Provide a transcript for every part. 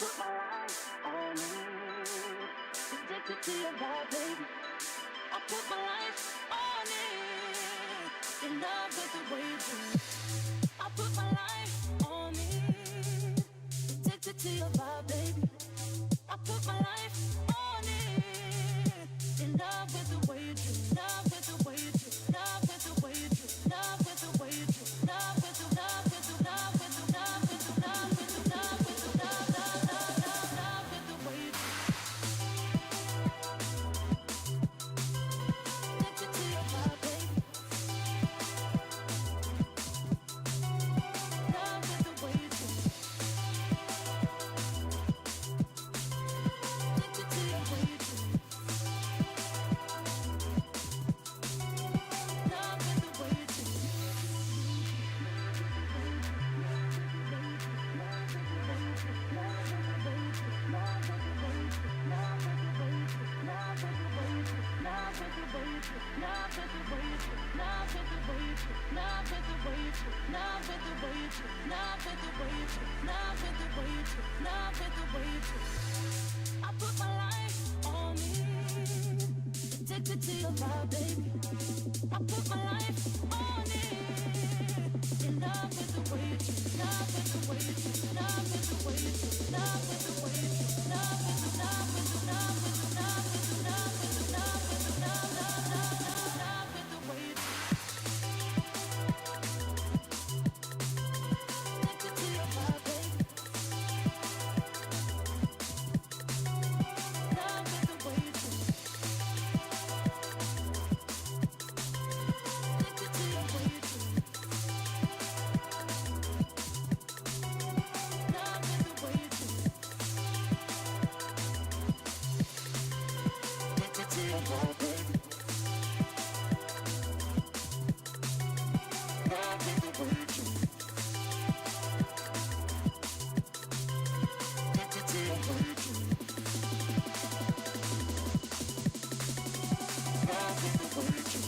put my life on it. Addicted to your vibe, baby. I put my life on it. In love with the way you do. I put my life on it. Addicted to your vibe, baby. I put my life on it. In love with the way you do. Love with the way you do. Love with the way you do. Love with the way you do. Love with the love with the love with the love with the love with the love with the love love with the way you do. Addicted to your vibe, baby. Love with the way you do. Addicted to your way you do. Love with the way you do. I put my life on it. Addicted to your vibe, baby. I put my life on it. In love with the way you do. Love with the way you do. Love with the way you do. Love with the way you do. Love with the love with the love with the love with the love with the love with the love with the way you do. Addicted to your vibe, baby. Love with the way you do. Addicted to your way you do. Love with the way you do. Addicted to your vibe, baby. Love with the way you do. Addicted to your way you do. Love with the way you do.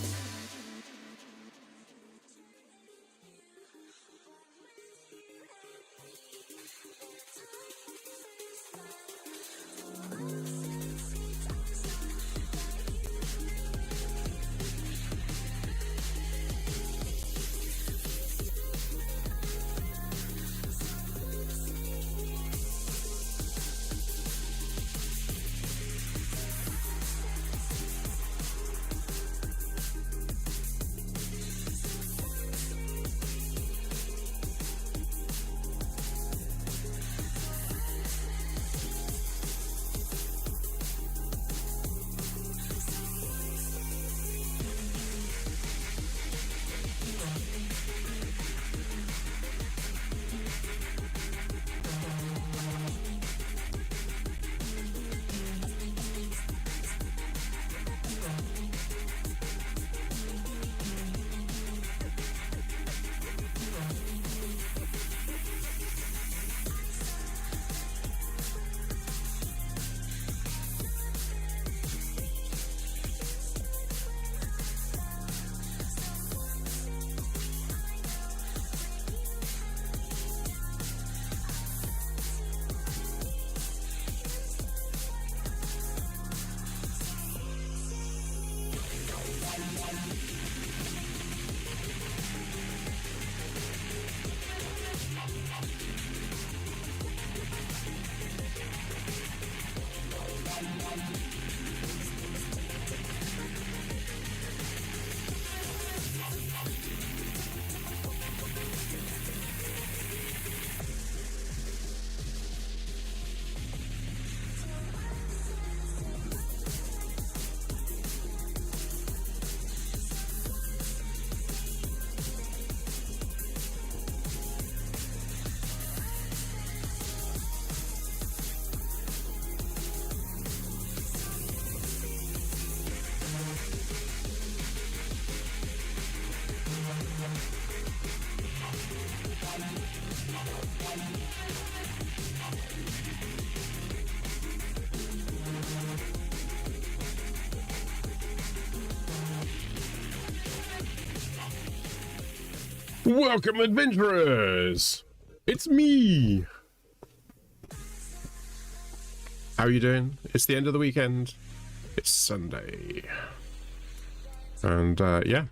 Welcome, adventurers! It's me! How are you doing? It's the end of the weekend. It's Sunday. And yeah,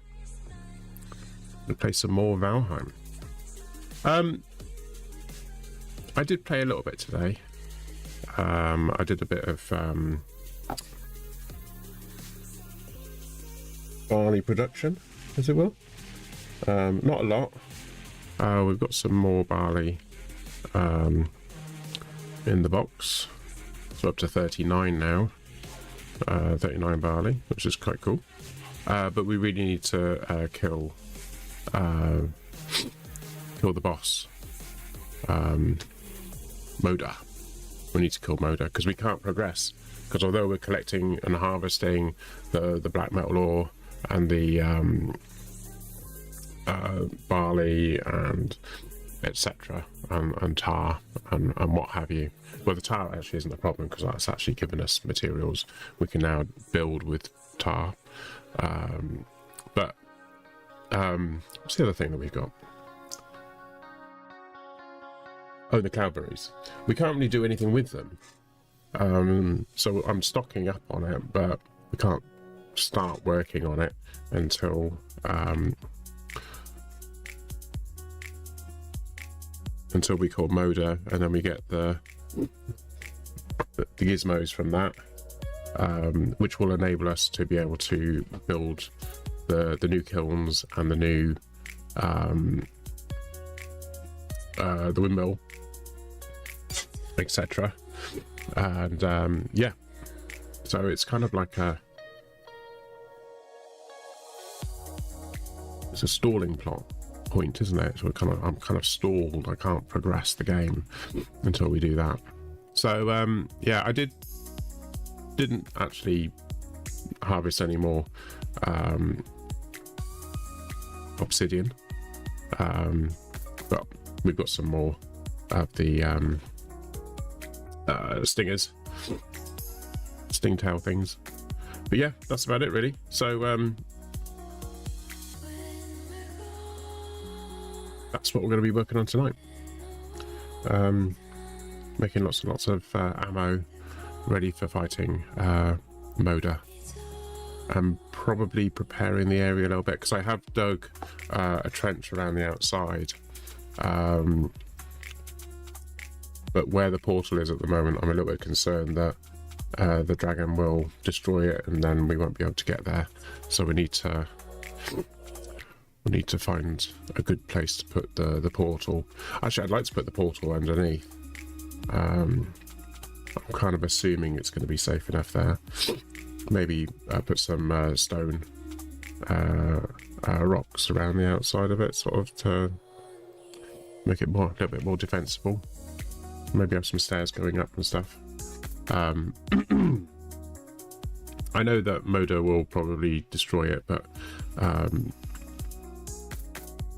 we'll play some more Valheim. I did play a little bit today. I did a bit of barley production, as it will. Not a lot. We've got some more barley in the box. So up to 39 now. 39 barley, which is quite cool. But we really need to kill the boss. Moda. We need to kill Moda because we can't progress. Because although we're collecting and harvesting the black metal ore and the barley and etc. and tar and what have you. Well, the tar actually isn't a problem because that's actually given us materials we can now build with tar. But what's the other thing that we've got? Oh, the cloudberries. We can't really do anything with them. So I'm stocking up on it, but we can't start working on it until we call Moda, and then we get the gizmos from that, which will enable us to be able to build the new kilns and the new the windmill, etc. And yeah, so it's kind of like it's a stalling point, isn't it? So I'm kind of stalled. I can't progress the game until we do that. So yeah, I didn't actually harvest any more obsidian, but we've got some more of the stingtail things. But yeah, that's about it really. So that's what we're going to be working on tonight. Making lots and lots of ammo ready for fighting Moda. I'm probably preparing the area a little bit because I have dug a trench around the outside. But where the portal is at the moment, I'm a little bit concerned that the dragon will destroy it and then we won't be able to get there. So we need to find a good place to put the portal. Actually, I'd like to put the portal underneath. I'm kind of assuming it's going to be safe enough there. Maybe put some stone rocks around the outside of it, sort of to make it a little bit more defensible. Maybe have some stairs going up and stuff. I know that Moda will probably destroy it, but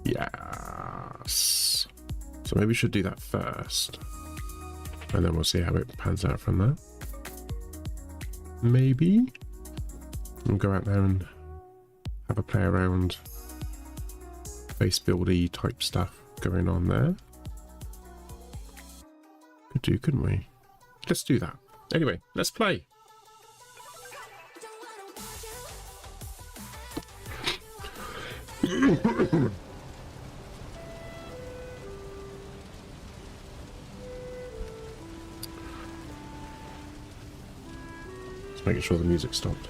yes. So maybe we should do that first, and then we'll see how it pans out from there. Maybe we'll go out there and have a play around, base buildy type stuff going on there. Could do, couldn't we? Let's do that. Anyway, let's play. Just making sure the music stopped.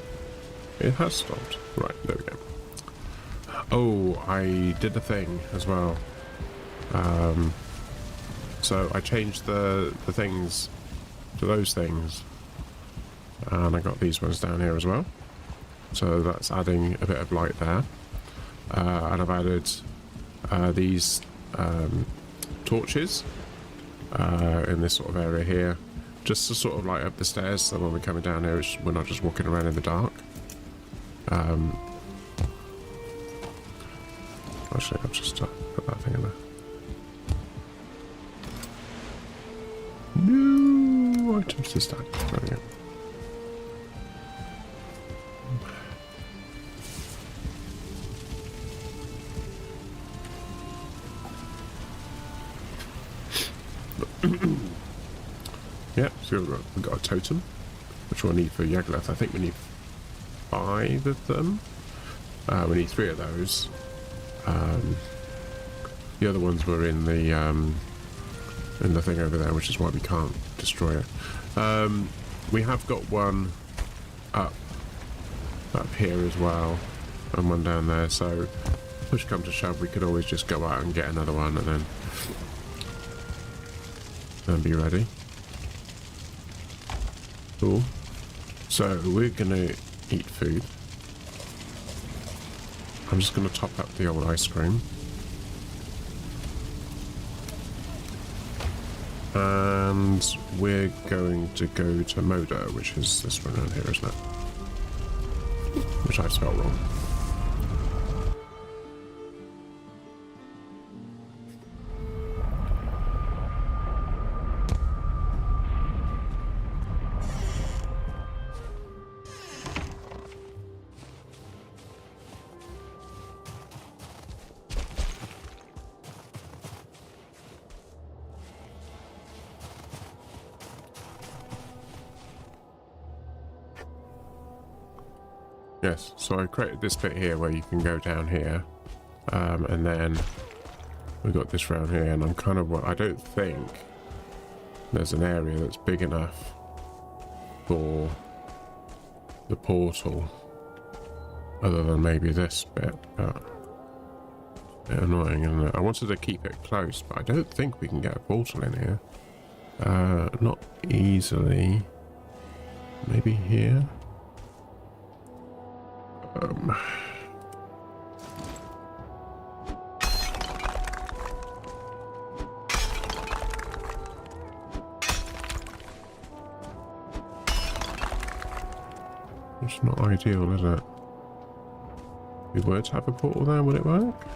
It has stopped. Right, there we go. Oh, I did the thing as well. So I changed the things to those things, and I got these ones down here as well. So that's adding a bit of light there. And I've added these torches in this sort of area here, just to sort of light up the stairs, so when we're coming down here, we're not just walking around in the dark. Actually, I'll just put that thing in there. No items to stack. There we go. Yeah, so we've got a totem, which we'll need for Yagluth. I think we need 5 of them. We need 3 of those. The other ones were in the thing over there, which is why we can't destroy it. We have got one up here as well, and one down there. So, push come to shove, we could always just go out and get another one, and then be ready. Cool. So we're gonna eat food. I'm just gonna top up the old ice cream. And we're going to go to Moda, which is this one around here, isn't it? Which I've spelled wrong. Yes, so I created this bit here where you can go down here, and then we've got this round here, and I'm kind of, I don't think there's an area that's big enough for the portal, other than maybe this bit, but a bit annoying, isn't it? I wanted to keep it close, but I don't think we can get a portal in here. Not easily. Maybe here? It's not ideal, is it? If we were to have a portal there, would it work?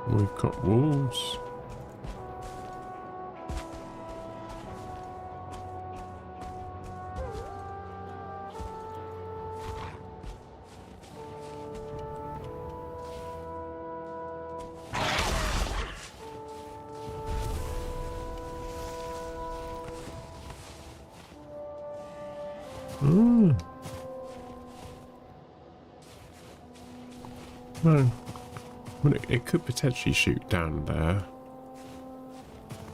We've got wolves. No. Well, it could potentially shoot down there.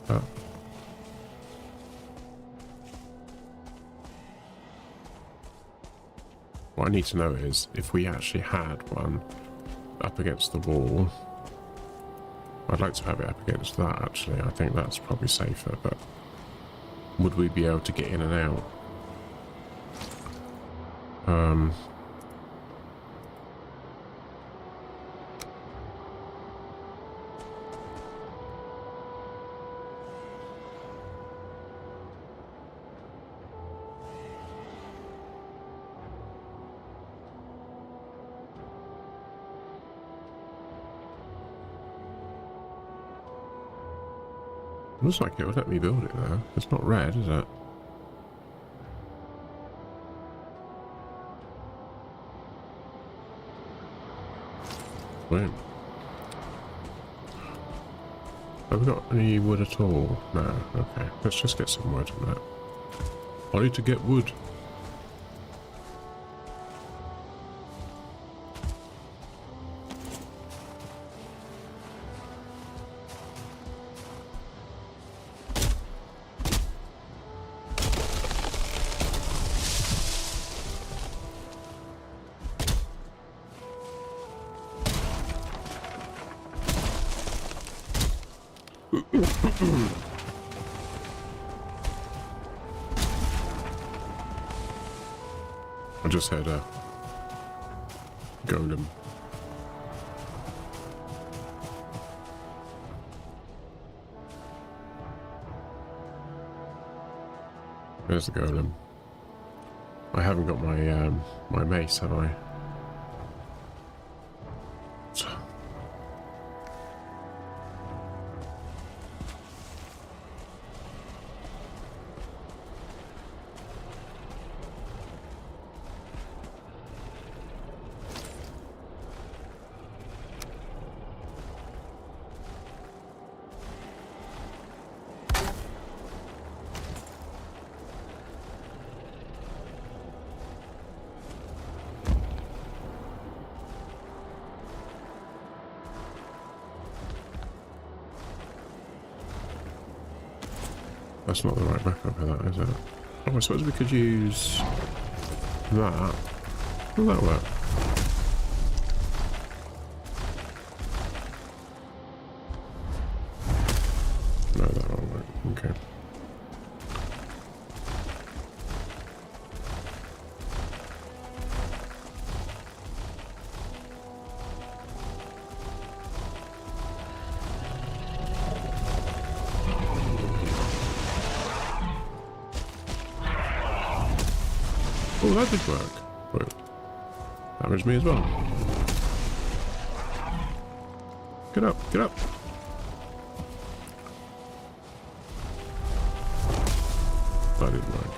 But what I need to know is if we actually had one up against the wall. I'd like to have it up against that, actually. I think that's probably safer, but would we be able to get in and out? Looks like it would let me build it though. It's not red, is it? Boom. Have we got any wood at all? No. Okay. Let's just get some wood on that. I need to get wood. I just had a golem. There's the golem. I haven't got my my mace, have I? That's not the right backup of that, is it? Oh, I suppose we could use that. Will that work? No, that won't work. Okay. Oh, that did work. But damaged me as well. Get up, get up. That didn't work.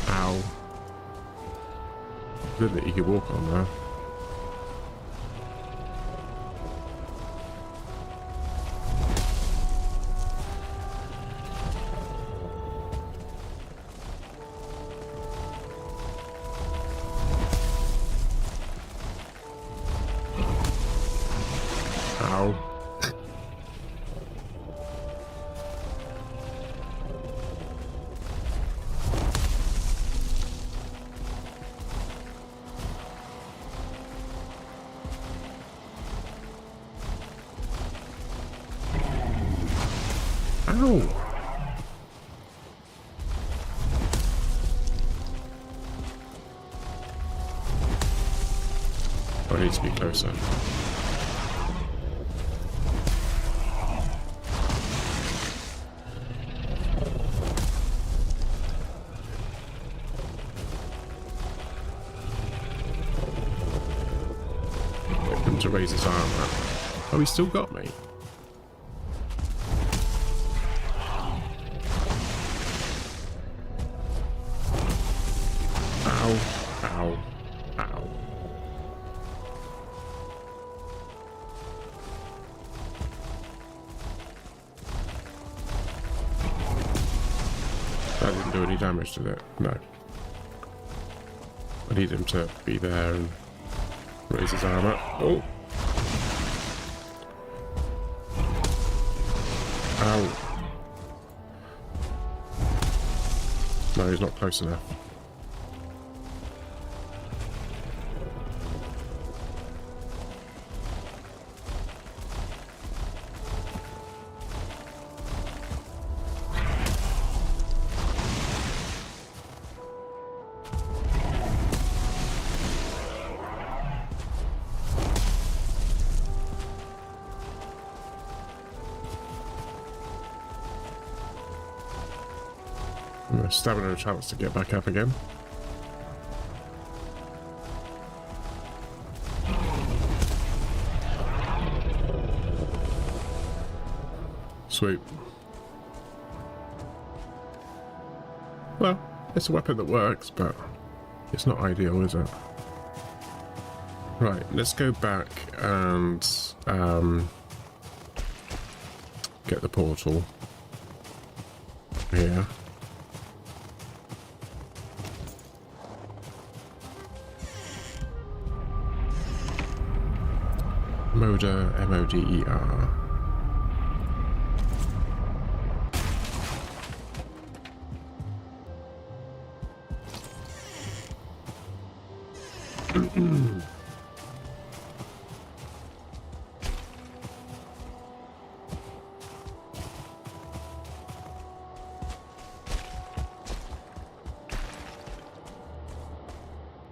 Ow. Good that you could walk on there. Ow. Ow. I need to be closer. To raise his arm up. Oh, he still got me. Ow, ow, ow. That didn't do any damage, did it? No. I need him to be there and raise his arm up. Oh! Ow. No, he's not close enough. Stamina a chance to get back up again. Sweet. Well, it's a weapon that works, but it's not ideal, is it? Right, let's go back and get the portal here. Moder, M-O-D-E-R.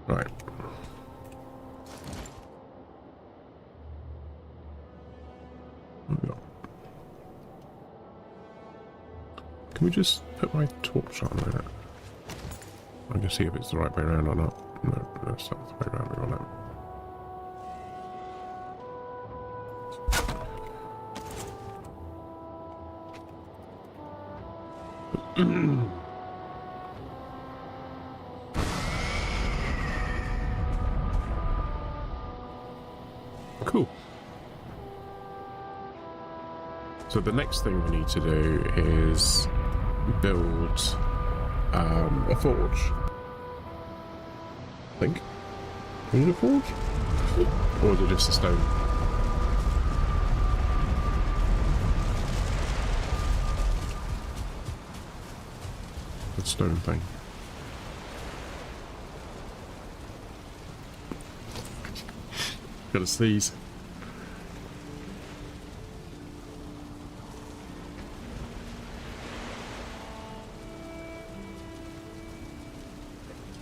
Right. Can we just put my torch on there? I can see if it's the right way around or not. No, that's not the way around we want it. Cool. So the next thing we need to do is build a forge. I think. Is it a forge? Or is it just a stone? The stone thing. Gotta sneeze.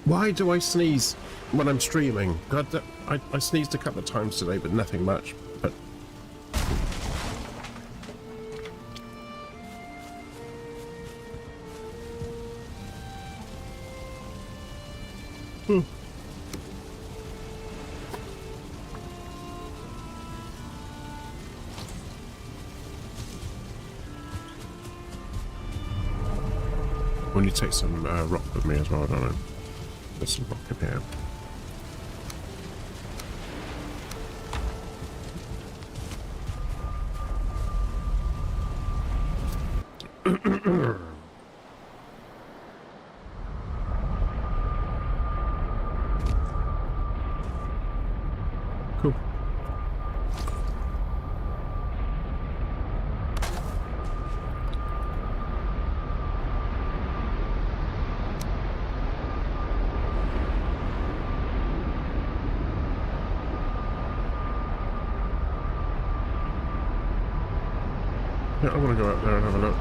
Why do I sneeze when I'm streaming? God, I sneezed a couple of times today, but nothing much. But when you take some rock with me as well, don't I? There's some rock in here. Cool. Yeah, I want to go up there and have a look.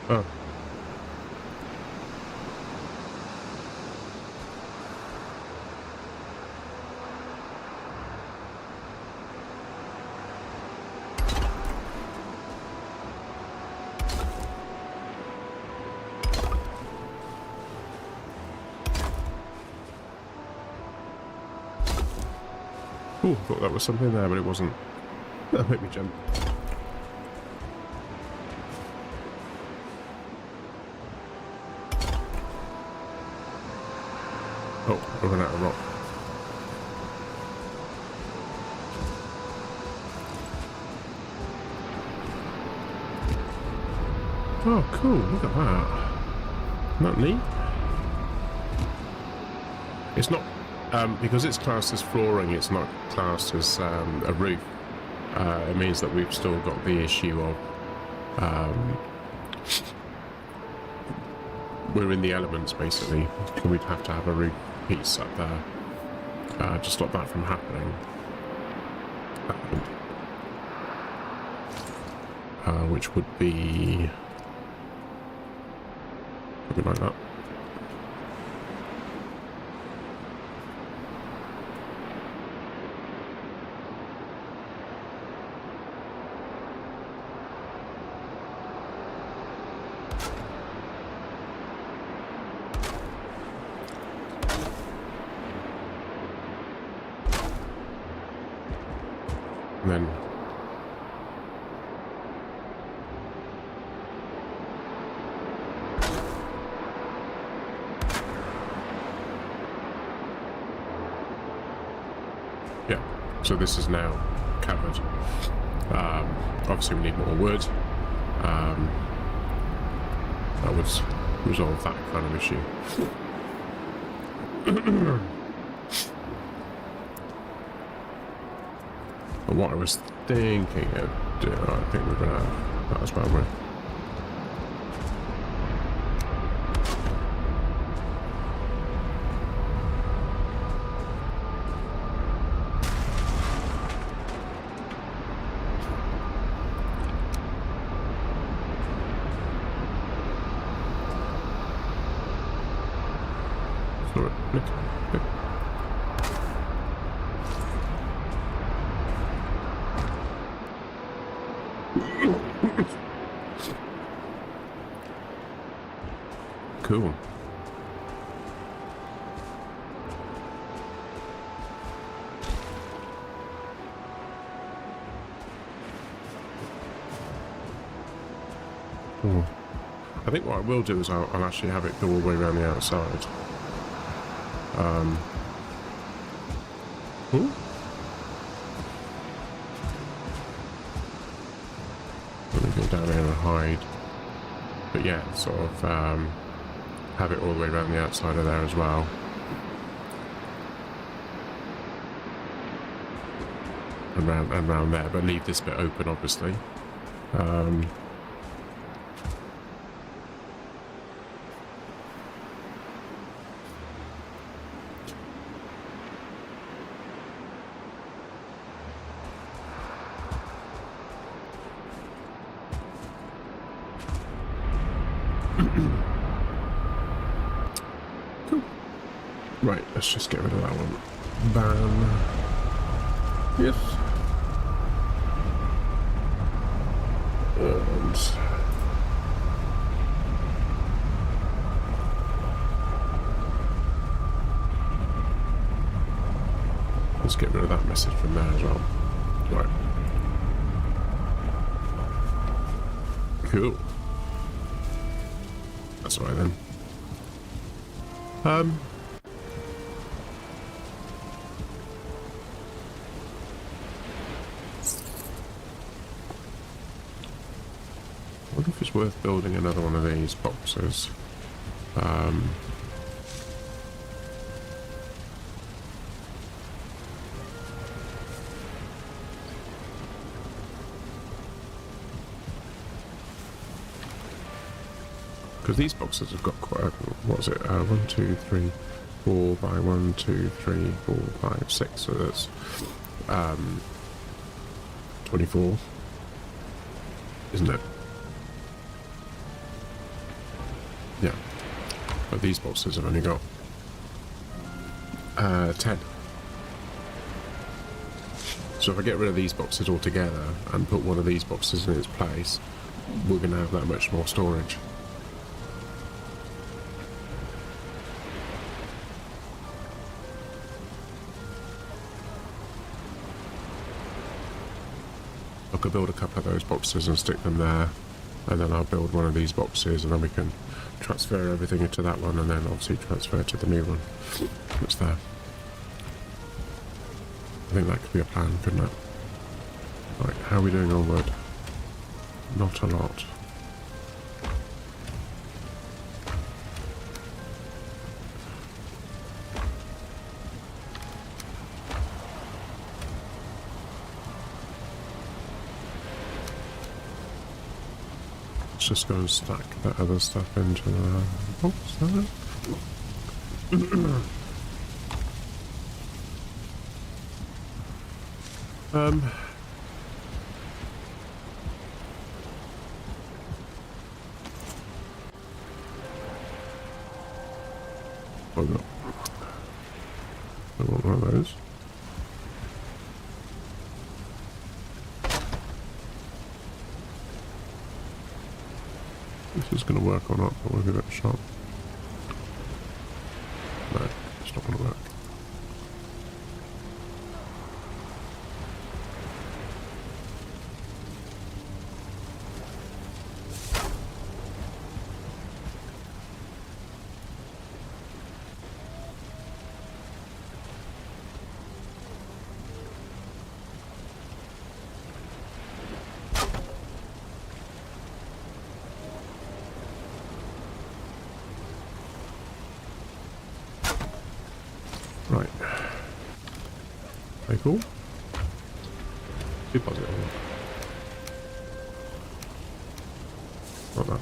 Oh. Ooh, I thought that was something there, but it wasn't. That made me jump. Oh, I ran out of rock. Oh, cool, look at that. Isn't that neat? It's not, because it's classed as flooring, it's not classed as a roof. It means that we've still got the issue of we're in the elements, basically. We'd have to have a roof piece up there to stop that from happening. Which would be something like that. And then yeah, so this is now covered. Obviously we need more wood. That would resolve that kind of issue. But what I was thinking of doing, I think we're gonna have that as well, right? Cool. I think what I will do is I'll actually have it go all the way around the outside. Ooh. Let me go down here and hide. But yeah, sort of have it all the way around the outside of there as well. And round there, but leave this bit open, obviously. Cool. Right, let's just get rid of that one. Ban. Yes. And let's get rid of that message from there as well. Right. Cool. That's all right then. I wonder if it's worth building another one of these boxes. Because these boxes have got quite a, what is it, 1, 2, 3, 4 by 1, 2, 3, 4, 5, 6, so that's 24, isn't it? Yeah, but these boxes have only got 10. So if I get rid of these boxes altogether and put one of these boxes in its place, we're going to have that much more storage. I could build a couple of those boxes and stick them there, and then I'll build one of these boxes, and then we can transfer everything into that one, and then obviously transfer to the new one that's there. I think that could be a plan, couldn't it? Right, how are we doing on wood? Not a lot. Let's just go and stack that other stuff into the box there. Oh no. I want one of those. This is going to work or not, but we'll give it a shot. No, it's not going to work. Right. Very cool. Deposit all. Not that.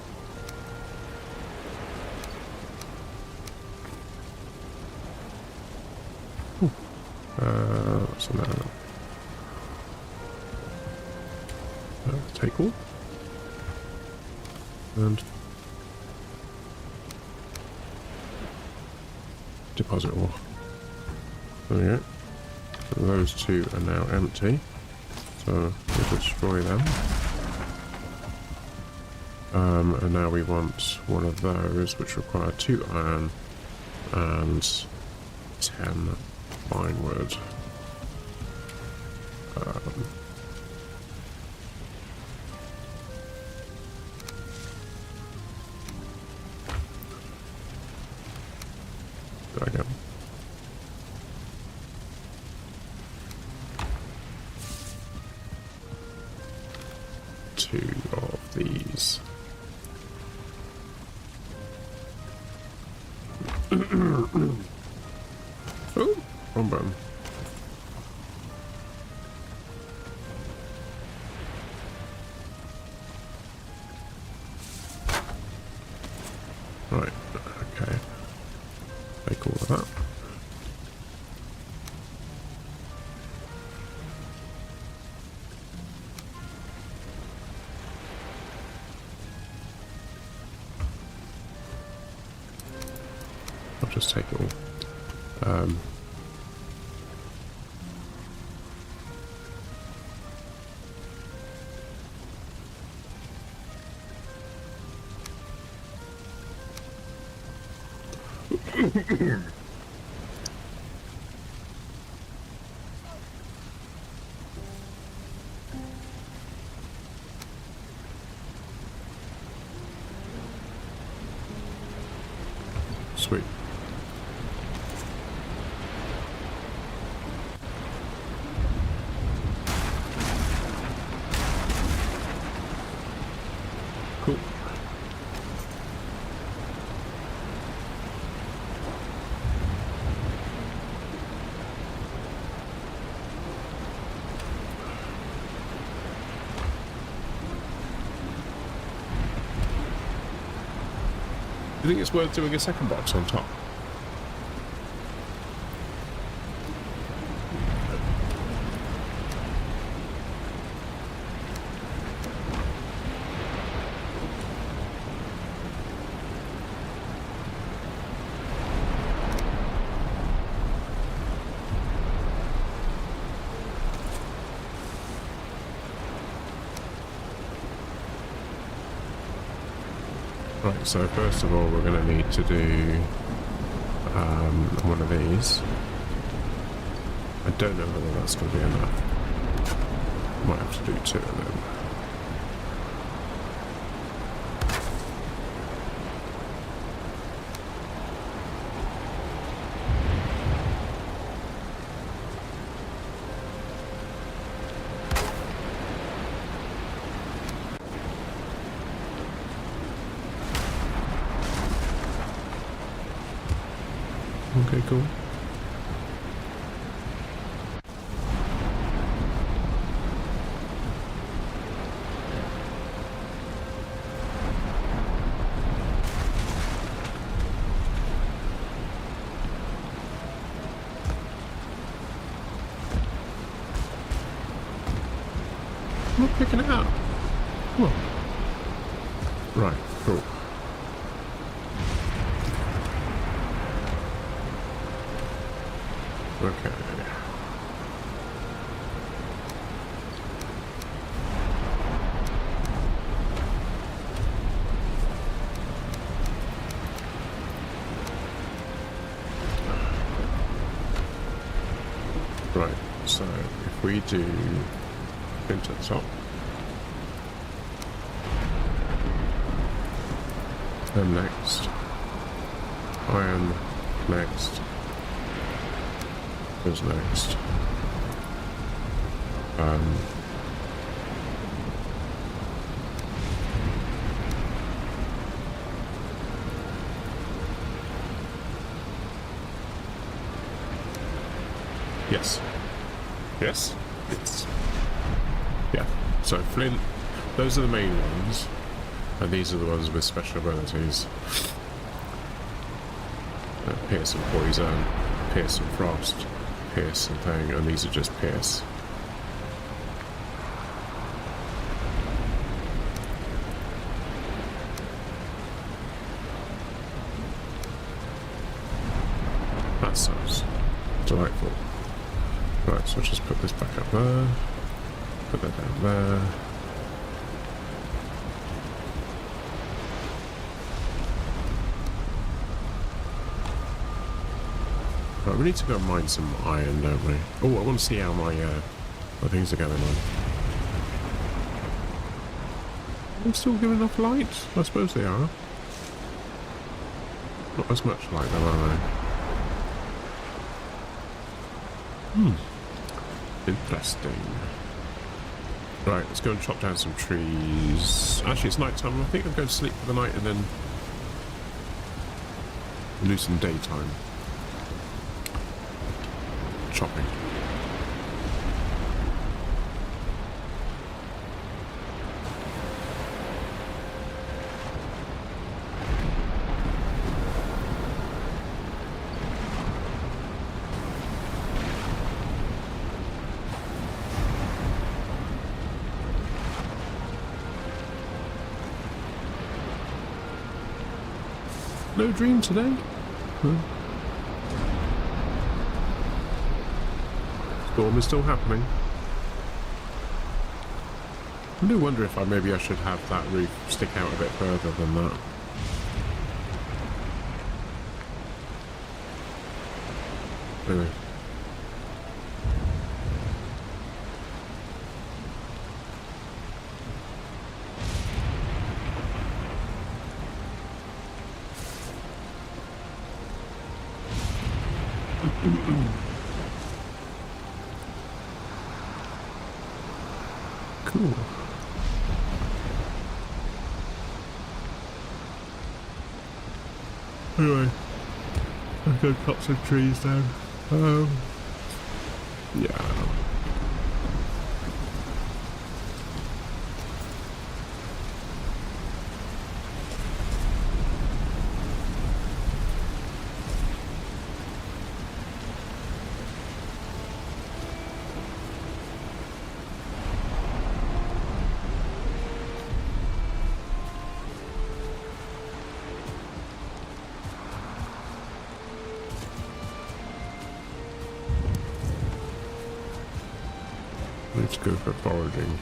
What's in there? Take all. And deposit all. There we go. So those two are now empty. So we'll destroy them. And now we want one of those, which require 2 iron and 10 fine wood. There I go. 2 of these. Oh, wrong button. Right, okay. Take all of that. I'll just take it all. Sweet. Cool. Do you think it's worth doing a second box on top? Right, so first of all we're going to need to do one of these. I don't know whether that's going to be enough. Might have to do 2 of them. Okay, cool. I'm not picking it up. What? Right, cool. Okay. Right, so if we do into the top, then next, iron next, goes next. Yes. Yes? Yes. Yeah. So flint, those are the main ones, and these are the ones with special abilities. Pierce and poison, pierce and frost, pierce and thing, and these are just pierce. That sounds delightful. Right, so I'll just put this back up there, put that down there. Right, we need to go and mine some iron, don't we? Oh, I want to see how my things are going on. I'm still giving enough light? I suppose they are. Not as much light though, are they? Interesting. Right, let's go and chop down some trees. Actually, it's night time. I think I'm going to sleep for the night and then we'll do some daytime chopping. No dream today? Huh? Storm is still happening. I do wonder if maybe I should have that roof stick out a bit further than that. Anyway. Cool. Anyway, I'll go cut some trees down. Yeah. Let's go for foraging.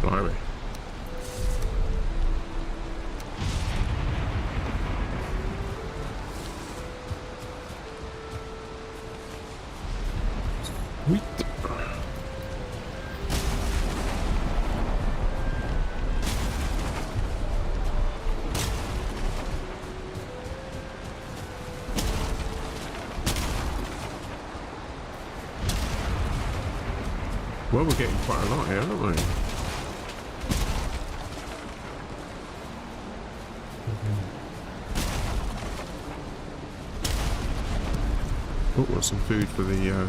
Blimey. Sweet. Well, we're getting quite a lot here, aren't we? Oh, got some food for the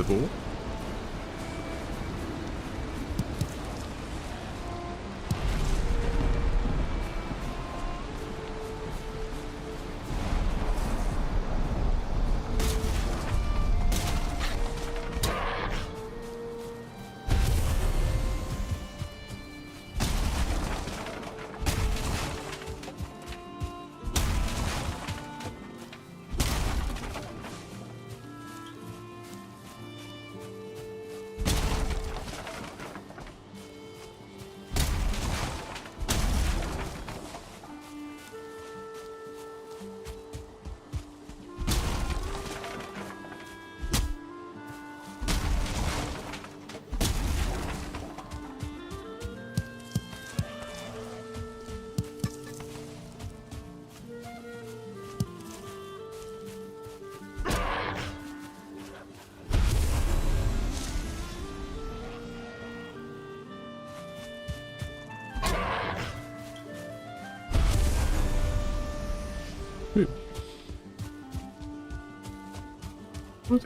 boar.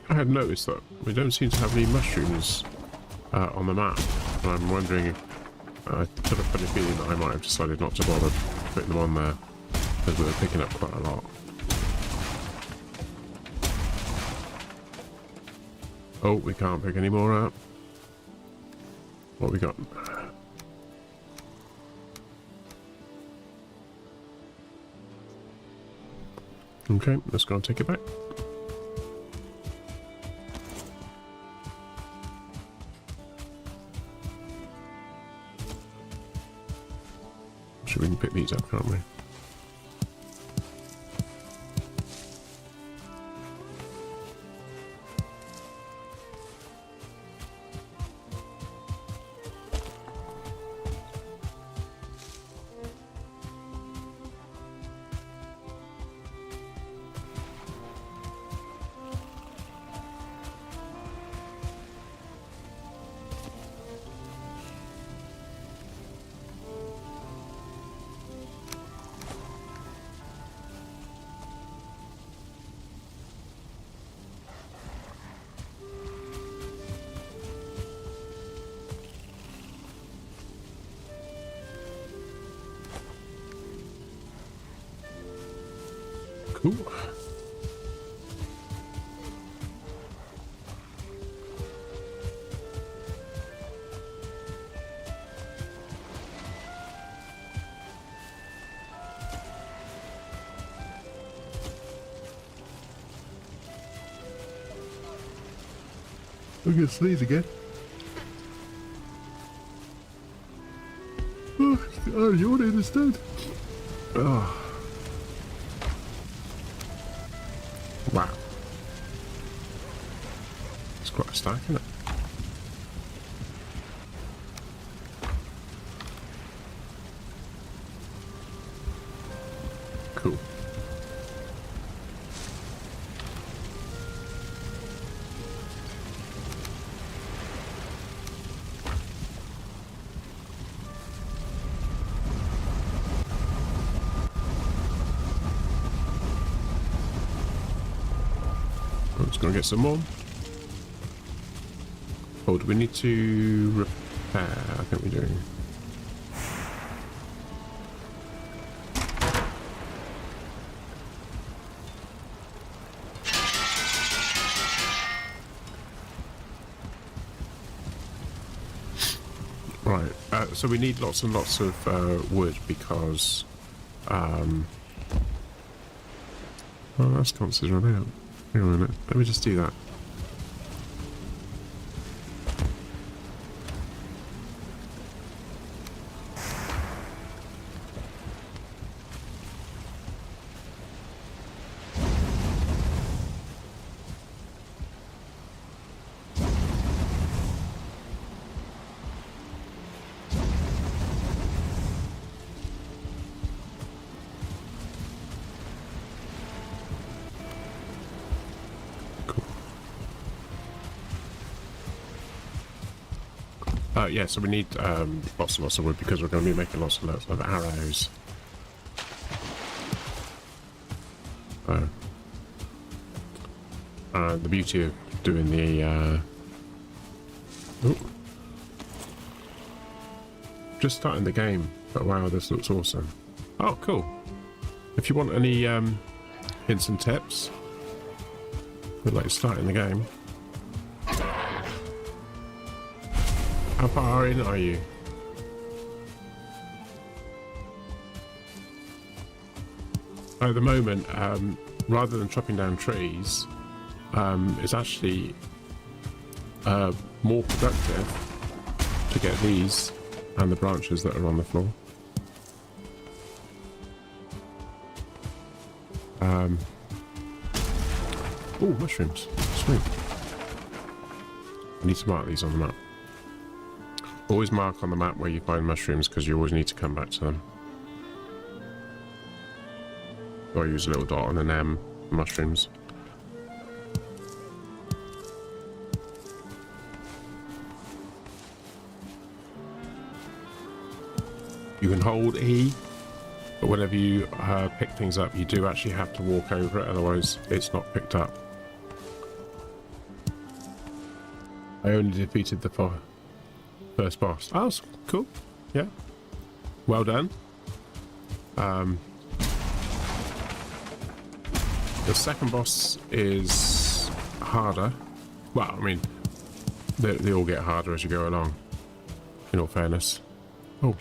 I had noticed that we don't seem to have any mushrooms on the map, and I'm wondering if I got a funny feeling that I might have decided not to bother putting them on there because we were picking up quite a lot. Oh, we can't pick any more up. What we got? Okay, let's go and take it back. We can pick these up, can't we? Cool. I'm gonna sneeze again. Oh, you're instead. Oh. Wow. It's quite a stack, isn't it? Cool. I'm just gonna get some more. Oh, do we need to repair? I think we do. Right, so we need lots and lots of wood because well, that's constantly run out. Hang on a minute, let me just do that. Cool. Yeah, so we need lots and lots of wood because we're going to be making lots and lots of arrows. And the beauty of doing the... just starting the game, but wow, this looks awesome. Oh, cool. If you want any hints and tips, we're like starting the game. How far in are you? At the moment, rather than chopping down trees, it's actually more productive to get these and the branches that are on the floor. Oh, mushrooms. Sweet. I need to mark these on the map. Always mark on the map where you find mushrooms because you always need to come back to them. So I use a little dot and an M, mushrooms. You can hold E, but whenever you pick things up, you do actually have to walk over it, otherwise it's not picked up. I only defeated the first boss. Oh, that's cool. Yeah. Well done. The second boss is harder. Well, I mean, they all get harder as you go along, in all fairness. Oh.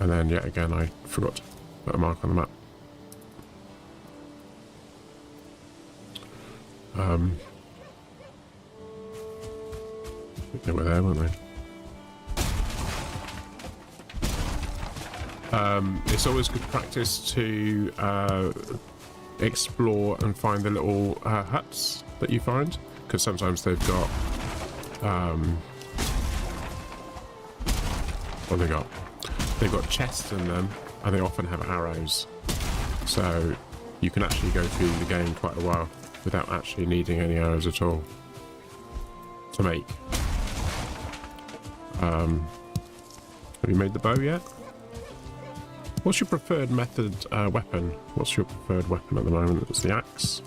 And then, yet again, I forgot to put a mark on the map. They were there, weren't they? It's always good practice to explore and find the little huts that you find, because sometimes they've got what they got? They've got chests in them, and they often have arrows, so you can actually go through the game quite a while without actually needing any arrows at all to make. Have you made the bow yet? What's your preferred method weapon? What's your preferred weapon at the moment? It's the axe.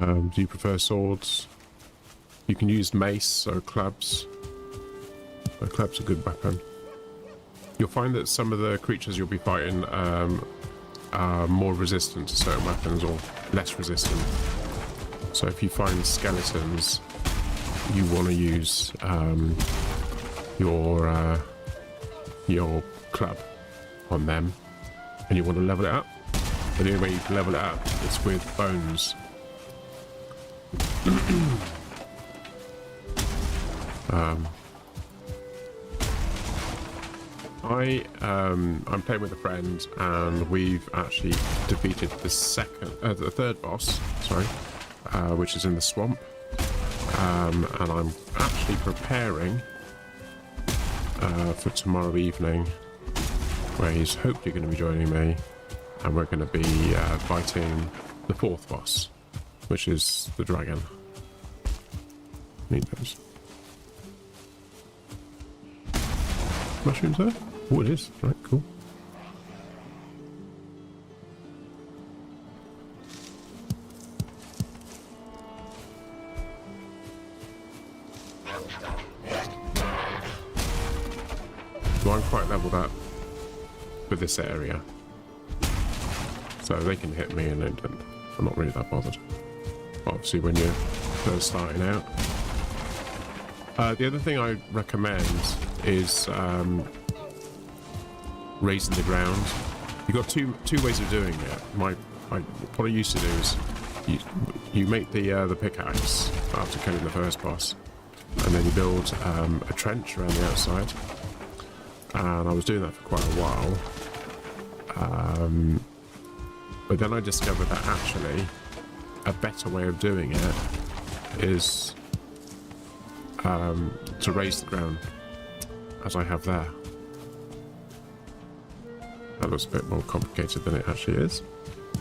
Do you prefer swords? You can use mace or clubs. A club's a good weapon. You'll find that some of the creatures you'll be fighting are more resistant to certain weapons or less resistant. So if you find skeletons, you want to use your club on them, and you want to level it up. And the only way you can level it up is with bones. I'm playing with a friend, and we've actually defeated the third boss, sorry, which is in the swamp. And I'm actually preparing for tomorrow evening, where he's hopefully going to be joining me, and we're going to be fighting the fourth boss, which is the dragon. Need those mushrooms there? Oh, it is. Right, cool. So I'm quite leveled up with this area, so they can hit me and I'm not really that bothered. Obviously when you're first starting out. The other thing I recommend is raising the ground. You've got two ways of doing it. What I used to do is you make the pickaxe after killing the first boss, and then you build a trench around the outside. And I was doing that for quite a while, but then I discovered that actually a better way of doing it is to raise the ground, as I have there. That looks a bit more complicated than it actually is.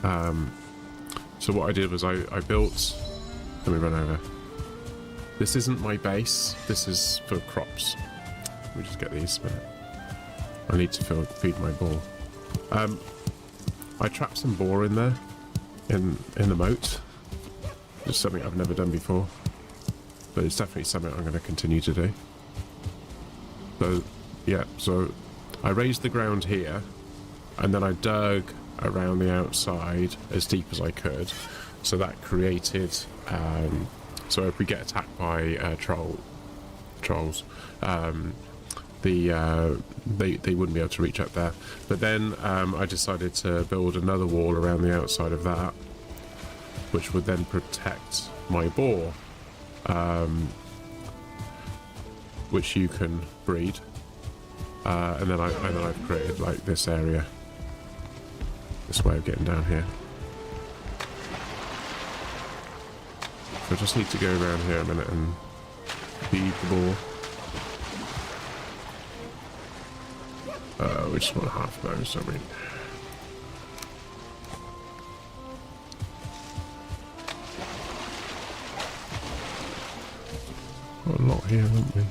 So what I did was I built... Let me run over. This isn't my base. This is for crops. Let me just get these a minute. I need to feed my boar. I trapped some boar in there, in the moat. It's something I've never done before, but it's definitely something I'm going to continue to do. So, yeah, so I raised the ground here, and then I dug around the outside as deep as I could. So that created, so if we get attacked by trolls, they wouldn't be able to reach up there. But then I decided to build another wall around the outside of that, which would then protect my boar, which you can breed. And then I've created like this area, this way of getting down here. So I just need to go around here a minute and feed the boar. We just want half of those, don't we? Got a lot here, haven't we?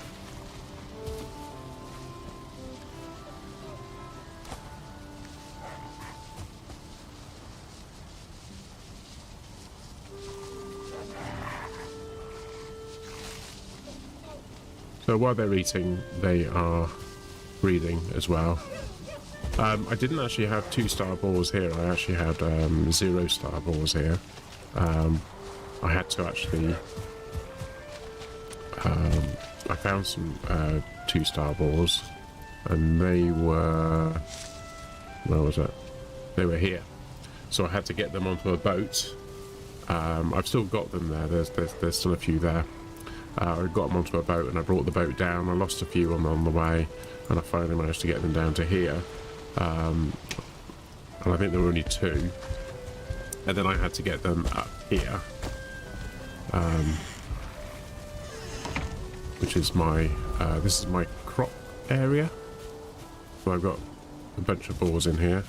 So while they're eating, they are breeding as well. I didn't actually have 2-star boars here. I actually had 0-star boars here. I had to actually... I found some 2-star boars, and they were... Where was it? They were here. So I had to get them onto a boat. I've still got them there. There's still a few there. I got them onto a boat and I brought the boat down. I lost a few on the way, and I finally managed to get them down to here. And I think there were only 2. And then I had to get them up here, which is my this is my crop area. So I've got a bunch of boars in here,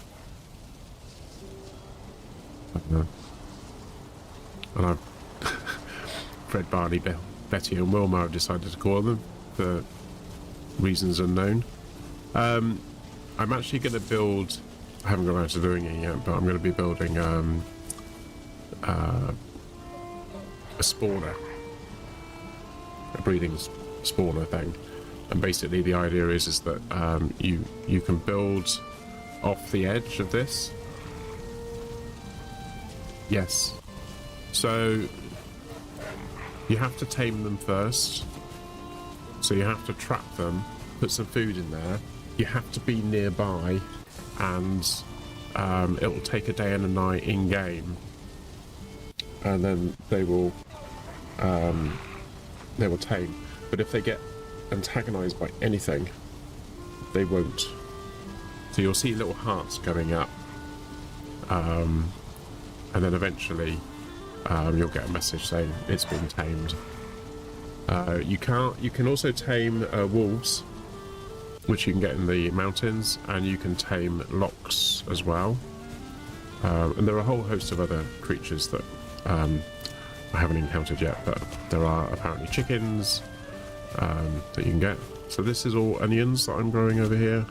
and I've Fred, Barney, Betty and Wilma I've decided to call them for reasons unknown. I'm actually going to build, I haven't got around to doing it yet, but I'm going to be building a spawner, a breeding spawner thing. And basically the idea is that you can build off the edge of this. Yes. So you have to tame them first. So you have to trap them, put some food in there. You have to be nearby, and it will take a day and a night in game, and then they will tame. But if they get antagonized by anything, they won't. So you'll see little hearts going up, and then eventually you'll get a message saying it's been tamed. You can also tame wolves, which you can get in the mountains, and you can tame lox as well. And there are a whole host of other creatures that I haven't encountered yet, but there are apparently chickens that you can get. So this is all onions that I'm growing over here.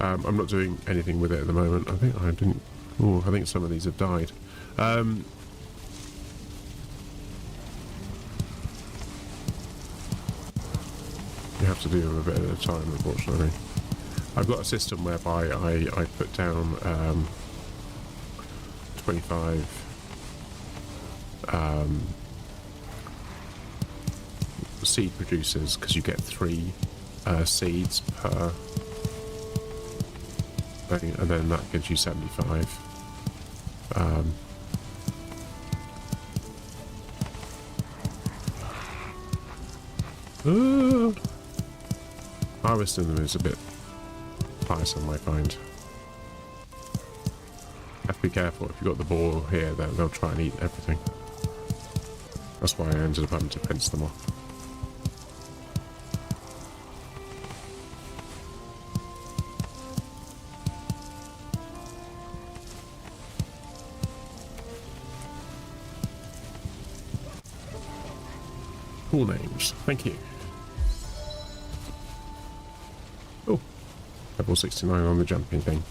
I'm not doing anything with it at the moment. I think I didn't... Oh, I think some of these have died. You have to do them a bit at a time, unfortunately. I've got a system whereby I put down 25 seed producers, because you get 3 seeds per thing, and then that gives you 75. Harvesting them is a bit tiresome, I find. Have to be careful. If you've got the boar here, they'll try and eat everything. That's why I ended up having to fence them off. Cool names. Thank you. Oh, level 69 on the jumping thing.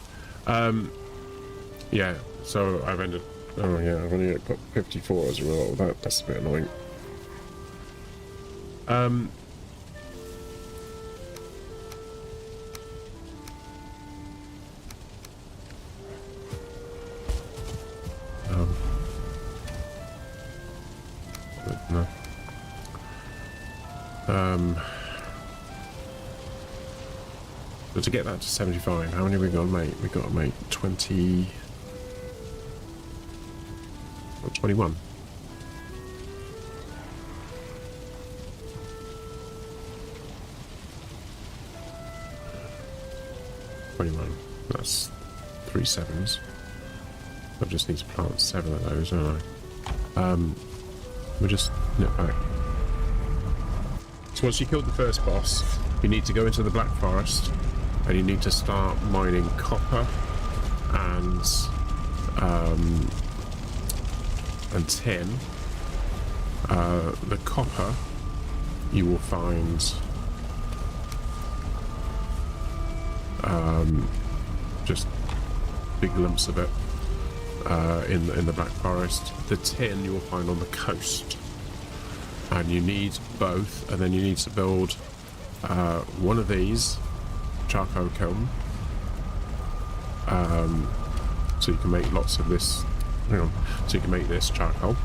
Yeah, so I've ended... Oh yeah, I've only got 54 as a result of that. That's a bit annoying. No. So to get that to 75, how many have we got to make? We've got to make 20... or 21. That's 3 sevens. I just need to plant 7 of those, don't I? We'll just nip back. So once you killed the first boss, you need to go into the Black Forest and you need to start mining copper and tin. The copper you will find just big lumps of it in the Black Forest. The tin you will find on the coast, and you need both. And then you need to build one of these charcoal kiln, so you can make lots of this. Hang on, so you can make this charcoal.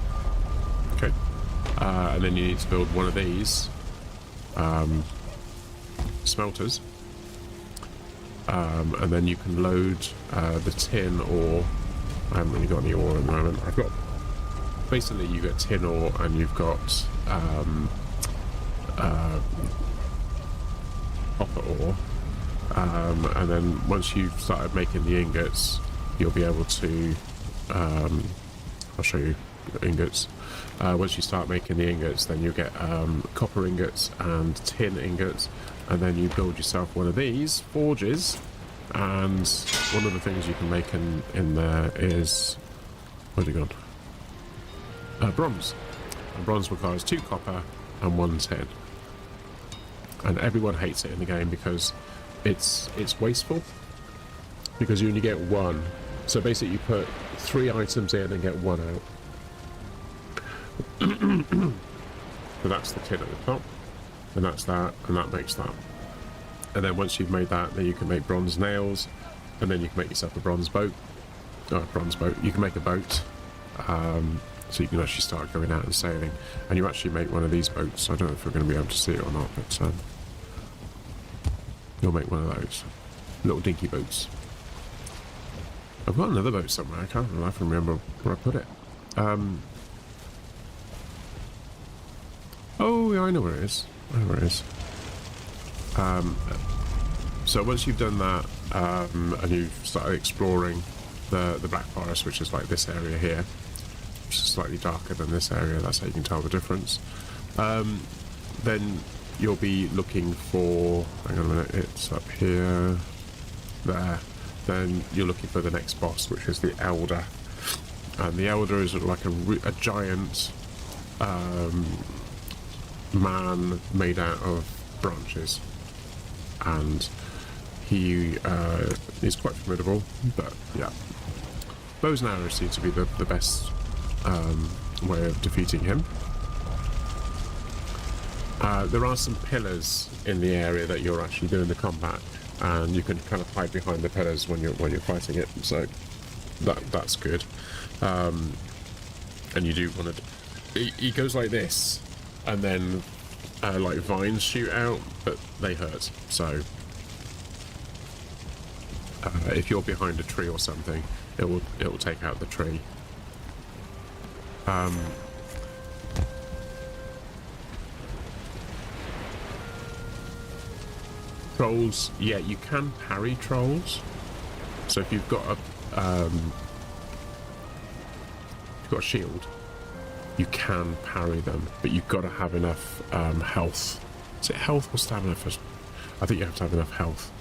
Okay, and then you need to build one of these smelters. And then you can load the tin ore. I haven't really got any ore at the moment. I've got... Basically, you get tin ore and you've got copper ore. And then once you've started making the ingots, you'll be able to... I'll show you ingots. Once you start making the ingots, then you'll get copper ingots and tin ingots. And then you build yourself one of these forges, and one of the things you can make in there is... Where's it gone? Bronze. And bronze requires 2 copper and 1 tin. And everyone hates it in the game because it's wasteful, because you only get 1. So basically you put 3 items in and get 1 out. So that's the tin at the top. And that's that, and that makes that. And then once you've made that, then you can make bronze nails, and then you can make yourself a bronze boat. Oh, a bronze boat. You can make a boat, so you can actually start going out and sailing. And you actually make one of these boats. I don't know if we're going to be able to see it or not, but you'll make one of those little dinky boats. I've got another boat somewhere. I can't remember where I put it. Oh, yeah, I know where it is. So once you've done that, and you've started exploring the Black Forest, which is like this area here, which is slightly darker than this area, that's how you can tell the difference, then you'll be looking for... Hang on a minute, it's up here, there. Then you're looking for the next boss, which is the Elder. And the Elder is like a giant man made out of branches, and he is quite formidable. But yeah, bows and arrows seem to be the best way of defeating him. There are some pillars in the area that you're actually doing the combat, and you can kind of hide behind the pillars when you're fighting it, so that's good. And you do want to... He goes like this, and then like vines shoot out, but they hurt. So if you're behind a tree or something, it will take out the tree. Trolls, yeah, you can parry trolls. So if you've got a shield, you can parry them, but you've got to have enough health. Is it health or stamina first? I think you have to have enough health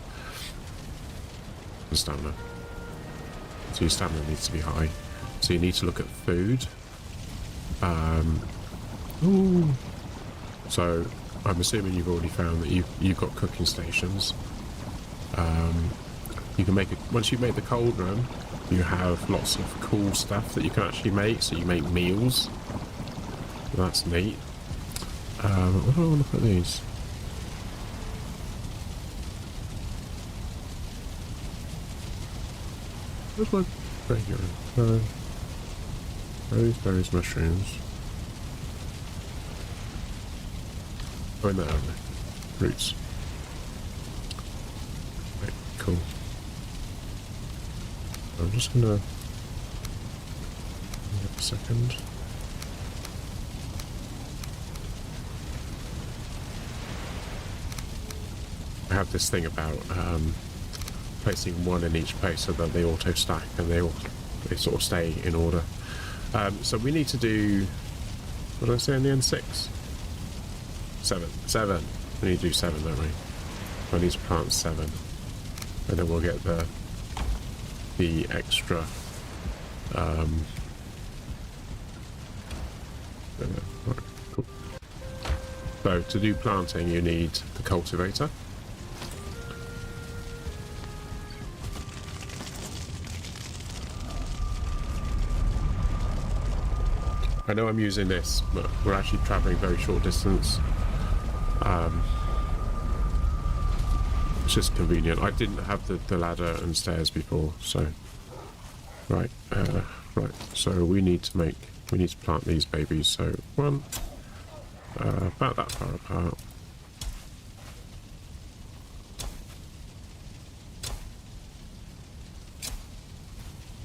and stamina. So your stamina needs to be high. So you need to look at food. Ooh. So I'm assuming you've already found that you've got cooking stations. You can make it once you've made the cauldron. You have lots of cool stuff that you can actually make. So you make meals. That's neat. What do I want to put these? Where's my bacon? Berries, mushrooms. Oh, in there, aren't they? Roots. Right, cool. I'm just gonna give a second. I have this thing about placing one in each place so that they auto stack and they sort of stay in order. So we need to do, what did I say in the end? 6? 7. We need to do 7, don't we? I need to plant 7, and then we'll get the extra. Right, cool. So to do planting, you need the cultivator. I know I'm using this, but we're actually travelling very short distance. It's just convenient. I didn't have the ladder and stairs before, so right. So we need to plant these babies. So one, about that far apart.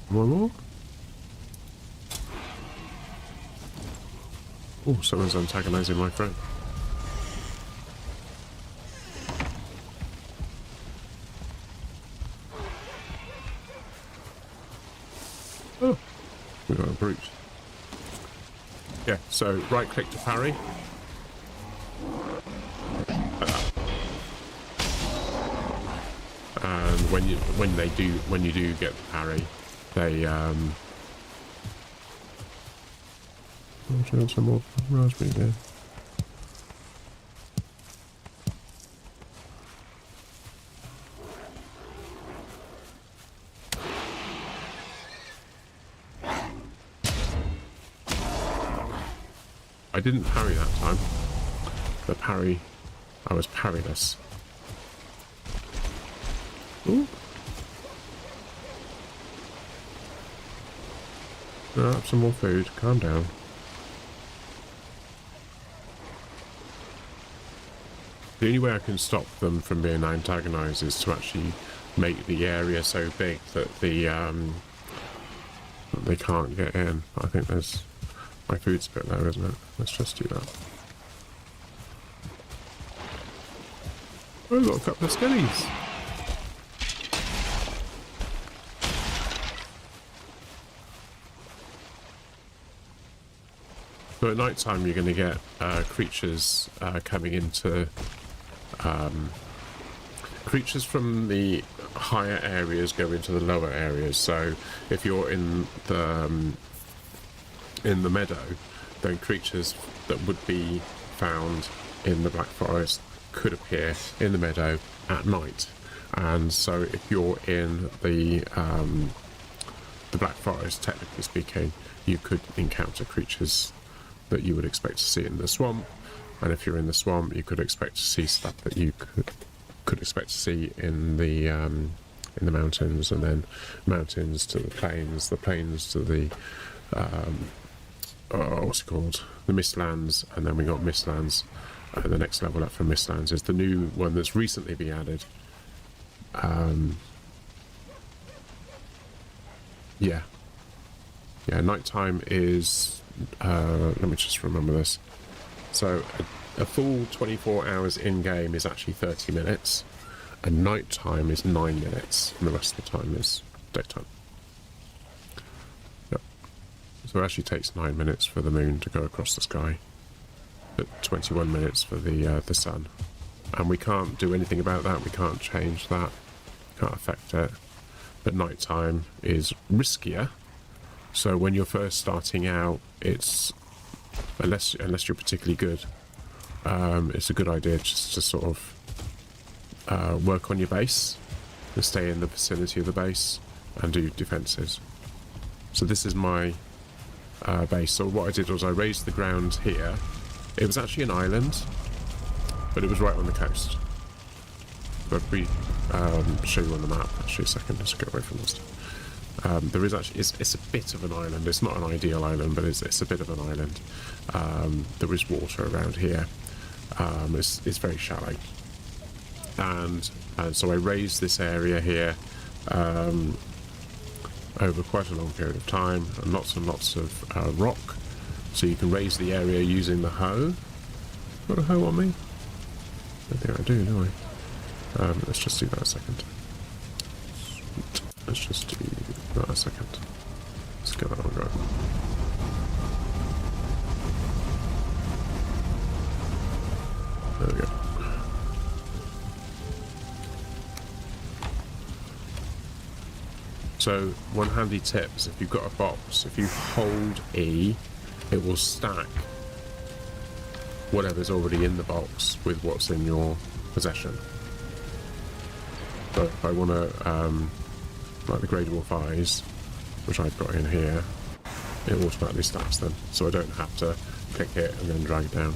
One more. Oh, someone's antagonising my friend. Oh, we got a brute. Yeah, so right click to parry. And when you do get the parry, they I'll try some more raspberry there. I didn't parry that time. The parry, I was parryless. Ooh. Have some more food. Calm down. The only way I can stop them from being antagonised is to actually make the area so big that they can't get in. I think there's my food's a bit low, isn't it? Let's just do that. Oh, I've got a couple of skellies. So at night time you're going to get creatures coming into creatures from the higher areas go into the lower areas. So if you're in the meadow, then creatures that would be found in the Black Forest could appear in the meadow at night. And so if you're in the Black Forest, technically speaking, you could encounter creatures that you would expect to see in the swamp. And if you're in the swamp, you could expect to see stuff that you could expect to see in the mountains, and then mountains to the plains to the what's it called? The Mistlands, and then we got Mistlands. The next level up from Mistlands is the new one that's recently been added. Yeah. Nighttime is. Let me just remember this. So a full 24 hours in game is actually 30 minutes, and night time is 9 minutes, and the rest of the time is daytime. Yep. So it actually takes 9 minutes for the moon to go across the sky, but 21 minutes for the sun. And we can't do anything about that. We can't change that. Can't affect it. But nighttime is riskier. So when you're first starting out, it's unless you're particularly good, it's a good idea just to sort of work on your base, to stay in the vicinity of the base and do defences. So this is my base. So what I did was I raised the ground here. It was actually an island, but it was right on the coast. But we show you on the map actually a second. Let's get away from this. There is actually it's a bit of an island. It's not an ideal island, but it's a bit of an island. There is water around here. It's very shallow, and so I raised this area here over quite a long period of time, and lots of rock. So you can raise the area using the hoe. Got a hoe on me? I don't think I do I? Let's just do that a second. Sweet. Let's just do that a second. Let's get that one going. There we go. So one handy tip is if you've got a box, if you hold E, it will stack whatever's already in the box with what's in your possession. So if I want to, like the gradable fives, which I've got in here, it automatically stacks them, so I don't have to click it and then drag it down.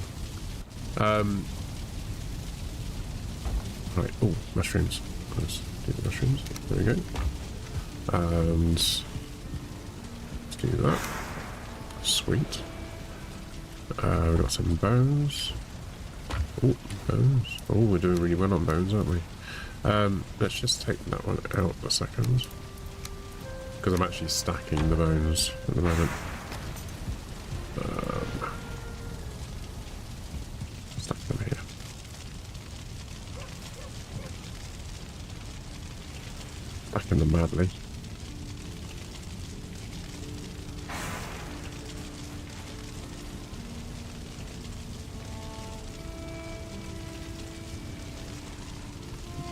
Right, oh, mushrooms. Let's do the mushrooms. There we go. And let's do that. Sweet. We've got some bones. Oh, bones. Oh, we're doing really well on bones, aren't we? Let's just take that one out a second, because I'm actually stacking the bones at the moment. Stack them here. Stacking them madly.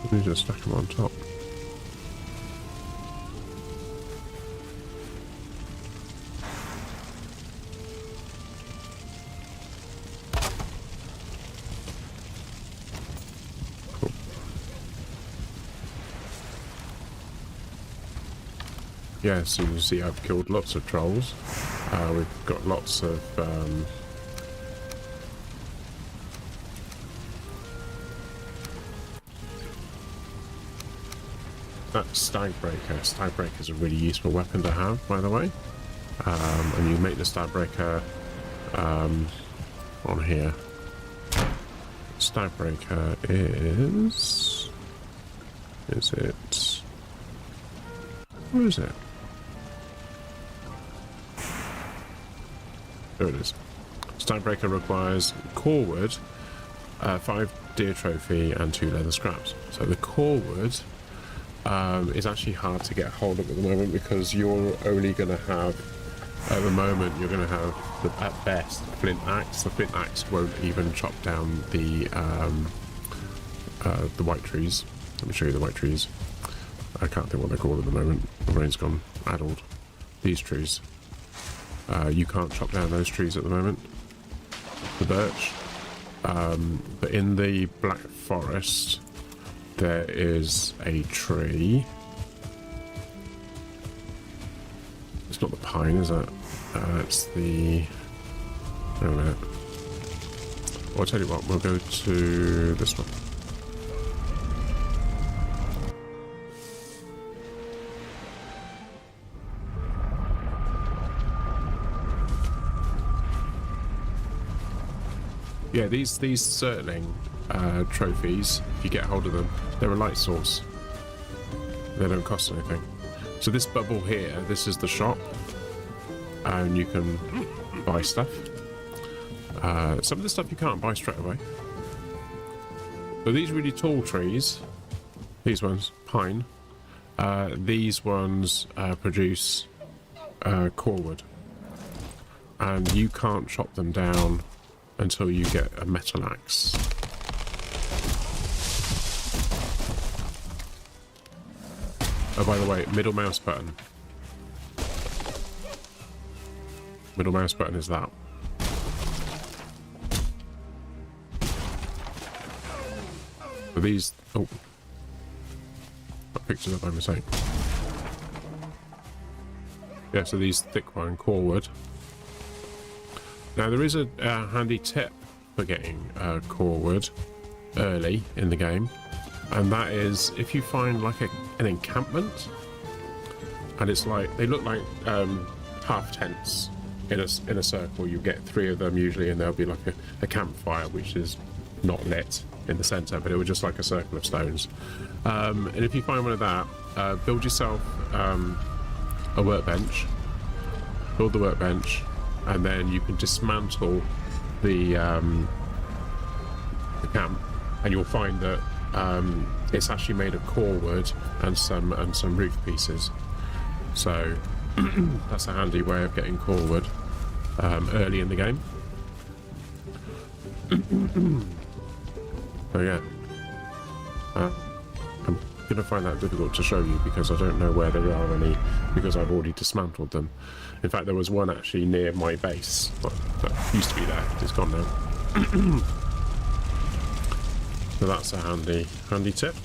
Let me just stack them on top. Cool. Yeah, so you can see I've killed lots of trolls. We've got lots of that Stagbreaker. Stagbreaker is a really useful weapon to have, by the way. And you make the Stagbreaker on here. Stagbreaker is it? Where is it? There it is. Stagbreaker requires core wood, 5 deer trophy, and 2 leather scraps. So the core wood is actually hard to get hold of at the moment, because you're only going to have, at the moment, you're going to have, at best, flint axe. The flint axe won't even chop down the white trees. Let me show you the white trees. I can't think what they're called at the moment. My brain's gone addled. These trees. You can't chop down those trees at the moment. The birch. But in the Black Forest, there is a tree. It's not the pine, is it? It's the... Wait a minute. Well, I'll tell you what, we'll go to this one. Yeah, these Surtling trophies, if you get hold of them, they're a light source. They don't cost anything. So this bubble here, this is the shop, and you can buy stuff. Some of the stuff you can't buy straight away. But these really tall trees, these ones, pine, these ones produce core wood, and you can't chop them down until you get a metal axe. Oh, by the way, middle mouse button. Middle mouse button is that. So these... Oh. I picked it up by mistake. Yeah, so these thick pine core wood. Now there is a handy tip for getting core wood early in the game, and that is if you find like an encampment, and it's like they look like half tents in a circle. You get 3 of them usually, and there'll be like a campfire which is not lit in the center, but it was just like a circle of stones. And if you find one of that, build yourself a workbench. Build the workbench, and then you can dismantle the camp, and you'll find that it's actually made of core wood and some roof pieces. So that's a handy way of getting core wood early in the game. So yeah, I'm gonna find that difficult to show you because I don't know where there are any, because I've already dismantled them. In fact, there was one actually near my base that used to be there. It's gone now. So that's a handy tip.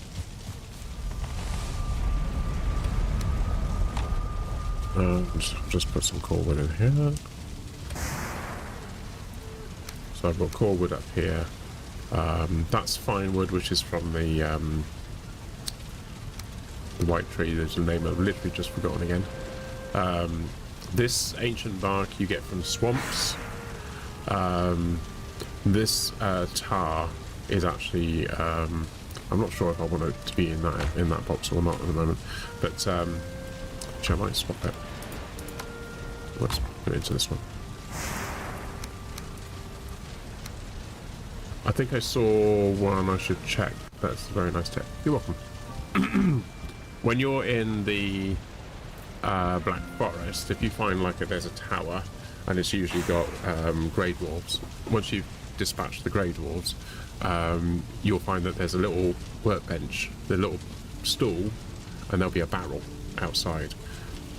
And just put some core wood in here. So I've got core wood up here. That's fine wood, which is from the white tree. There's a name I've literally just forgotten again. This ancient bark you get from swamps. This tar is actually I'm not sure if I want it to be in that box or not at the moment, but actually I might swap it. Let's put it into this one. I think I saw one I should check. That's a very nice tip. You're welcome. When you're in the Black Forest, if you find like there's a tower and it's usually got grey dwarves, once you've dispatched the grey dwarves, you'll find that there's a little workbench, the little stool, and there'll be a barrel outside.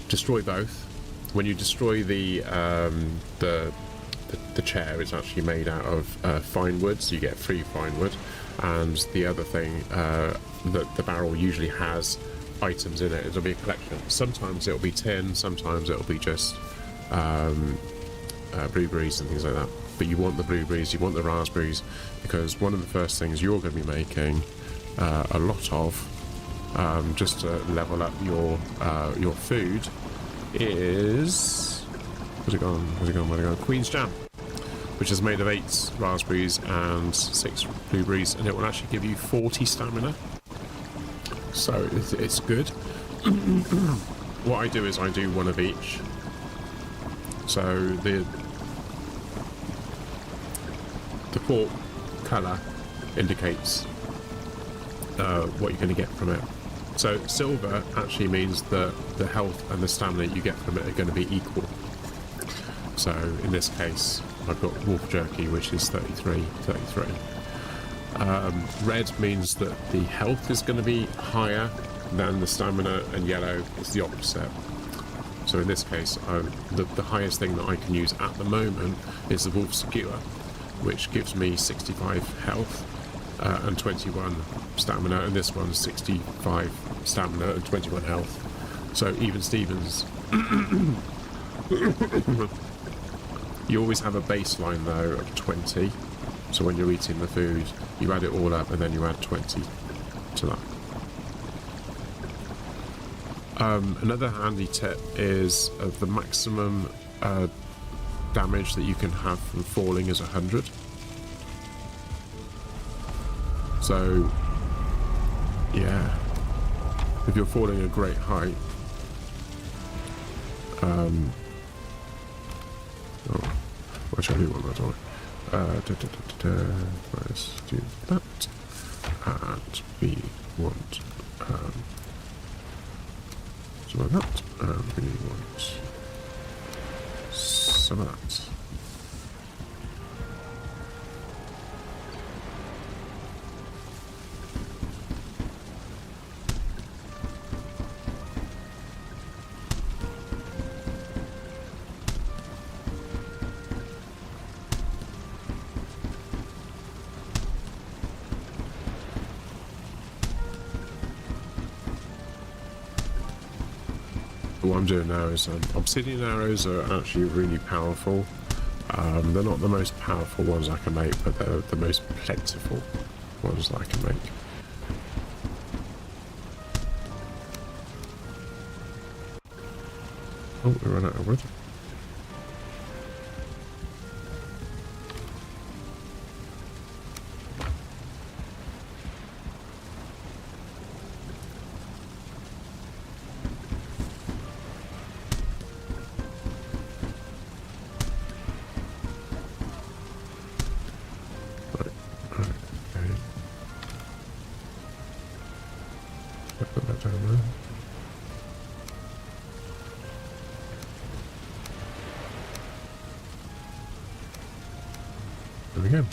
Destroy both. When you destroy the chair, it's actually made out of fine wood, so you get free fine wood. And the other thing, that the barrel usually has items in it. It'll be a collection. Sometimes it'll be tin, sometimes it'll be just blueberries and things like that. But you want the blueberries, you want the raspberries, because one of the first things you're going to be making a lot of, just to level up your food, is... Where's it gone? Queen's Jam, which is made of 8 raspberries and 6 blueberries, and it will actually give you 40 stamina. So it's good. What I do is I do one of each. So the port colour indicates what you're going to get from it. So silver actually means that the health and the stamina you get from it are going to be equal. So in this case, I've got wolf jerky, which is 33. Red means that the health is going to be higher than the stamina, and yellow is the opposite. So in this case, the highest thing that I can use at the moment is the wolf skewer, which gives me 65 health and 21 stamina, and this one's 65 stamina and 21 health. So even Stevens. You always have a baseline though of 20, so when you're eating the food you add it all up and then you add 20 to that. Another handy tip is the maximum damage that you can have from falling is 100. So yeah, if you're falling a great height, actually I do want that on. Let's do that. And we want some of that. And we want some of that. But what I'm doing now is obsidian arrows are actually really powerful. They're not the most powerful ones I can make, but they're the most plentiful ones that I can make. Oh, we ran out of wood. Put that down there. There we go.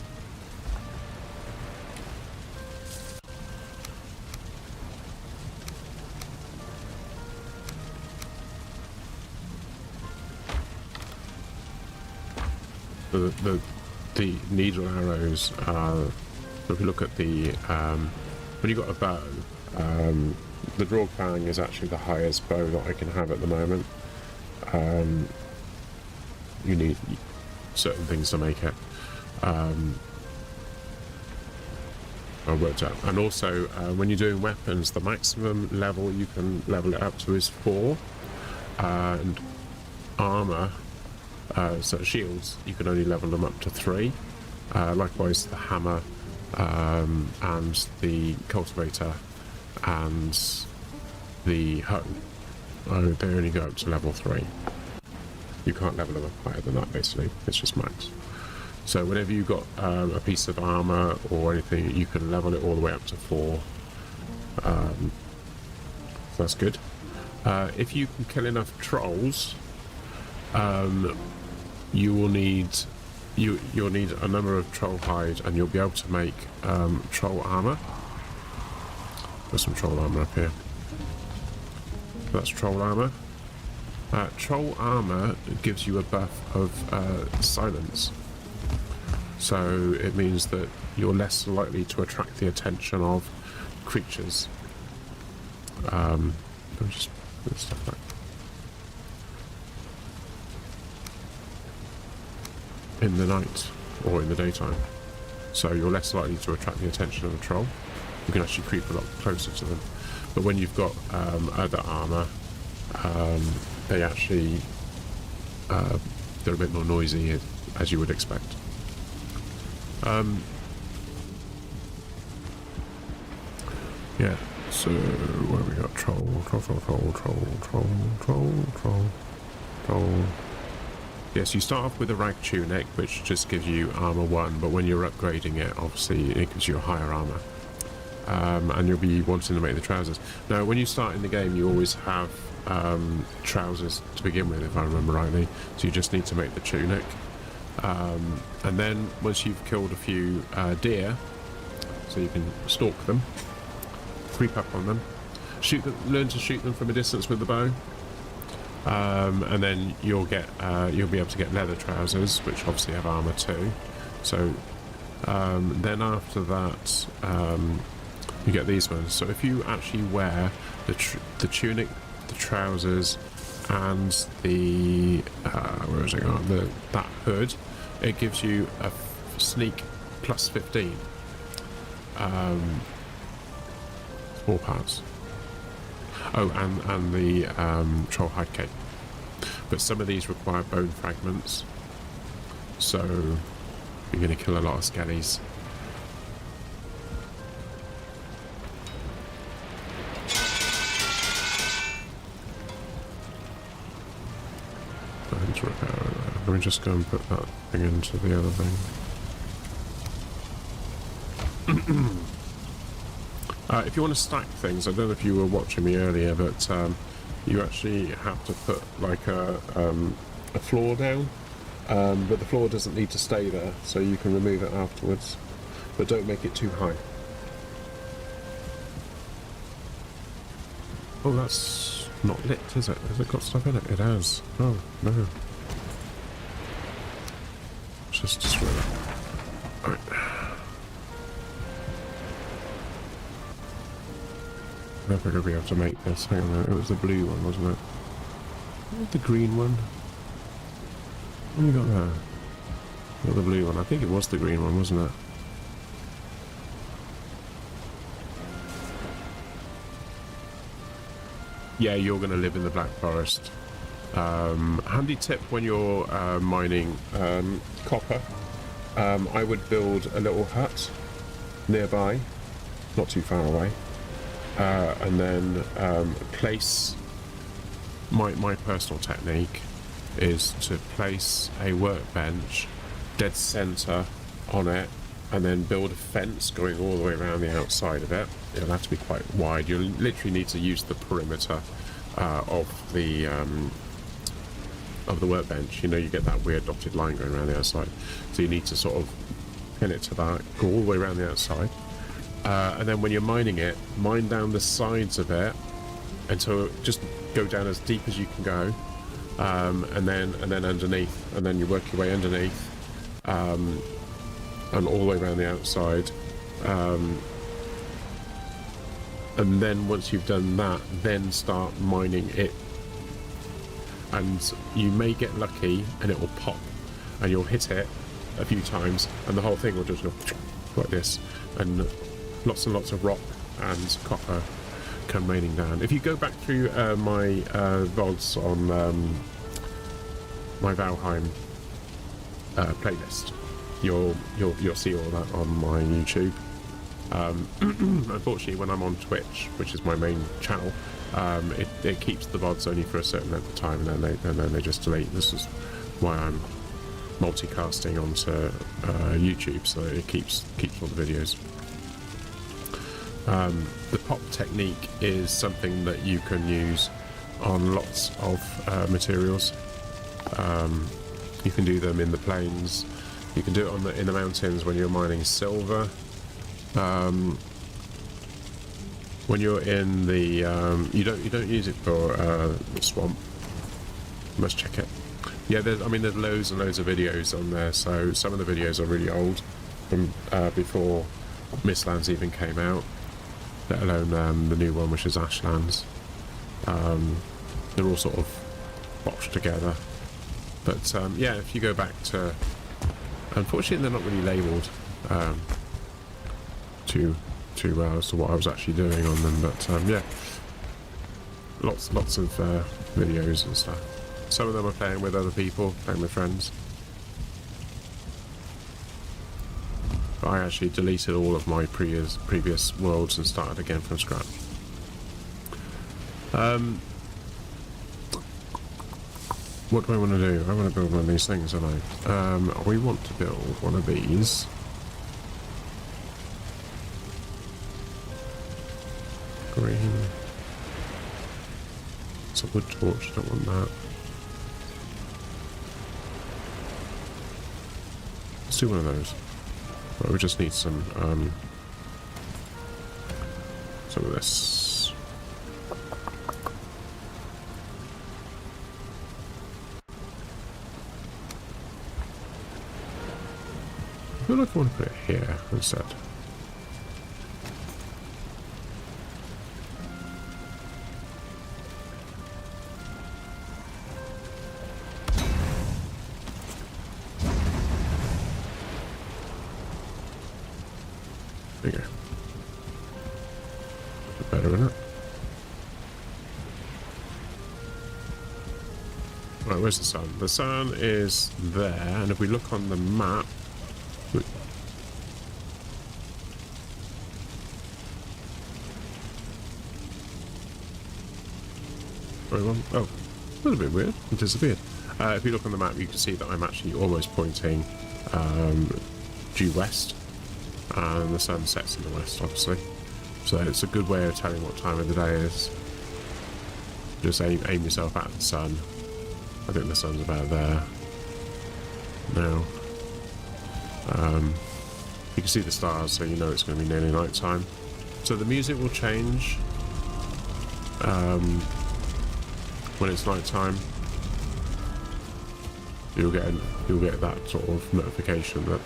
The needle arrows are, if you look at the when you've got a bow, the draw clang is actually the highest bow that I can have at the moment. You need certain things to make it. I worked out. And also, when you're doing weapons, the maximum level you can level it up to is 4. And armor, so shields, you can only level them up to 3. Likewise, the hammer and the cultivator and the hoe, they only go up to level 3. You can't level them up higher than that, basically. It's just max. So whenever you've got a piece of armor or anything, you can level it all the way up to 4. So that's good. If you can kill enough trolls, you'll need a number of troll hide, and you'll be able to make troll armor. There's some troll armor up here. That's troll armor. Troll armor gives you a buff of silence, so it means that you're less likely to attract the attention of creatures. Let me just put this stuff back. In the night or in the daytime, so you're less likely to attract the attention of a troll. You can actually creep a lot closer to them. But when you've got other armor, they actually they're a bit more noisy, as you would expect. Yeah. So where we got troll. Yes, you start off with a rag tunic, which just gives you armor 1, but when you're upgrading it, obviously it gives you a higher armor. And you'll be wanting to make the trousers. Now, when you start in the game, you always have trousers to begin with, if I remember rightly, so you just need to make the tunic. And then, once you've killed a few deer, so you can stalk them, creep up on them, shoot them, learn to shoot them from a distance with the bow. And then you'll be able to get leather trousers, which obviously have armor too. So then after that, you get these ones. So if you actually wear the tunic, the trousers, and the where is it gone? That hood, it gives you a sneak plus 15. 4 parts. Oh, and the troll hide cape. But some of these require bone fragments, so you're going to kill a lot of skellies. Let me just go and put that thing into the other thing. If you want to stack things, I don't know if you were watching me earlier, but you actually have to put like a floor down, but the floor doesn't need to stay there, so you can remove it afterwards, but don't make it too high. Oh, that's not lit, is it? Has it got stuff in it? It has. Oh, no. Let's just destroy it. Alright. I don't think I'll be able to make this. Hang on a minute. It was the blue one, wasn't it? The green one. What have you got there? Got the blue one. I think it was the green one, wasn't it? Yeah, you're going to live in the Black Forest. Handy tip when you're mining copper. I would build a little hut nearby, not too far away, and then place. My personal technique is to place a workbench dead center on it, and then build a fence going all the way around the outside of it. It'll have to be quite wide. You'll literally need to use the perimeter of the workbench. You know, you get that weird dotted line going around the outside, so you need to sort of pin it to that, go all the way around the outside, and then when you're mining it, mine down the sides of it until just go down as deep as you can go, and then underneath, and then you work your way underneath, and all the way around the outside, and then once you've done that, then start mining it, and you may get lucky and it will pop, and you'll hit it a few times, and the whole thing will just go like this, and lots and lots of rock and copper come raining down. If you go back through my VODs on my Valheim playlist, you'll see all that on my YouTube. Unfortunately, when I'm on Twitch, which is my main channel, it keeps the VODs only for a certain length of time, and then they just delete. This is why I'm multicasting onto YouTube, so it keeps all the videos. The pop technique is something that you can use on lots of materials. You can do them in the plains. You can do it in the mountains when you're mining silver. When you're in the you don't use it for swamp. You must check it. Yeah, there's loads and loads of videos on there. So some of the videos are really old, from before Mistlands even came out, let alone the new one, which is Ashlands. They're all sort of boxed together. But yeah, if you go back to, unfortunately they're not really labelled too well as to what I was actually doing on them, but yeah, lots of videos and stuff. Some of them are playing with other people, playing with friends. But I actually deleted all of my previous worlds and started again from scratch. What do I want to do? I want to build one of these things, don't I? We want to build one of these. Green. It's a wood torch, don't want that. Let's do one of those. But we just need some of this. I feel like I want to put it here instead. There you go. Better, isn't it? Right, where's the sun? The sun is there, and if we look on the map... Oh, a little bit weird. It disappeared. If you look on the map, you can see that I'm actually almost pointing due west, and the sun sets in the west, obviously. So it's a good way of telling what time of the day it is. Just aim yourself at the sun. I think the sun's about there now. You can see the stars, so you know it's going to be nearly night time. So the music will change when it's night time. You'll get that sort of notification that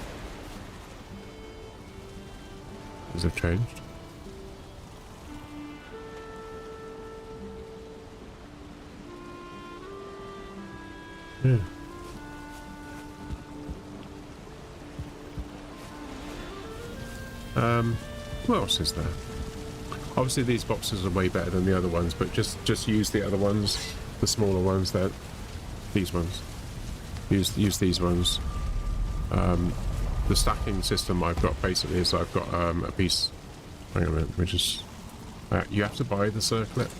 things have changed. Yeah. What else is there? Obviously these boxes are way better than the other ones, but just use the other ones, the smaller ones. That these ones. Use these ones. The stacking system I've got basically is I've got a piece. Hang on a minute, which is you have to buy the circlet.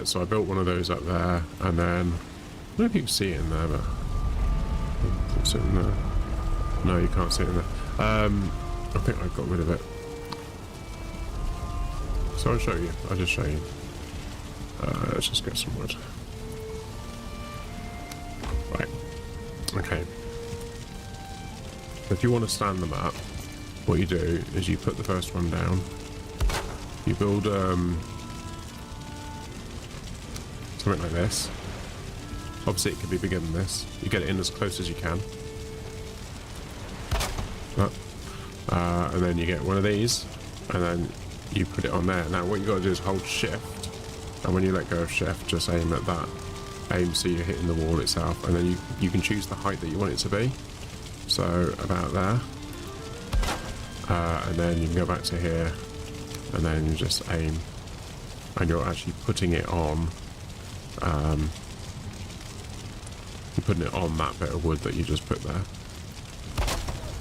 So I built one of those up there, and then I don't know if you can see it in there, but it's in there. No, you can't see it in there. I think I got rid of it. So I'll show you. I'll just show you. Let's just get some wood. Right. Okay. If you want to stand them up, what you do is you put the first one down. You build something like this. Obviously it can be bigger than this. You get it in as close as you can. And then you get one of these, and then you put it on there. Now what you got to do is hold shift, and when you let go of shift, just aim at that. Aim so you're hitting the wall itself, and then you can choose the height that you want it to be. So about there, and then you can go back to here, and then you just aim, and you're actually putting it on. You're putting it on that bit of wood that you just put there.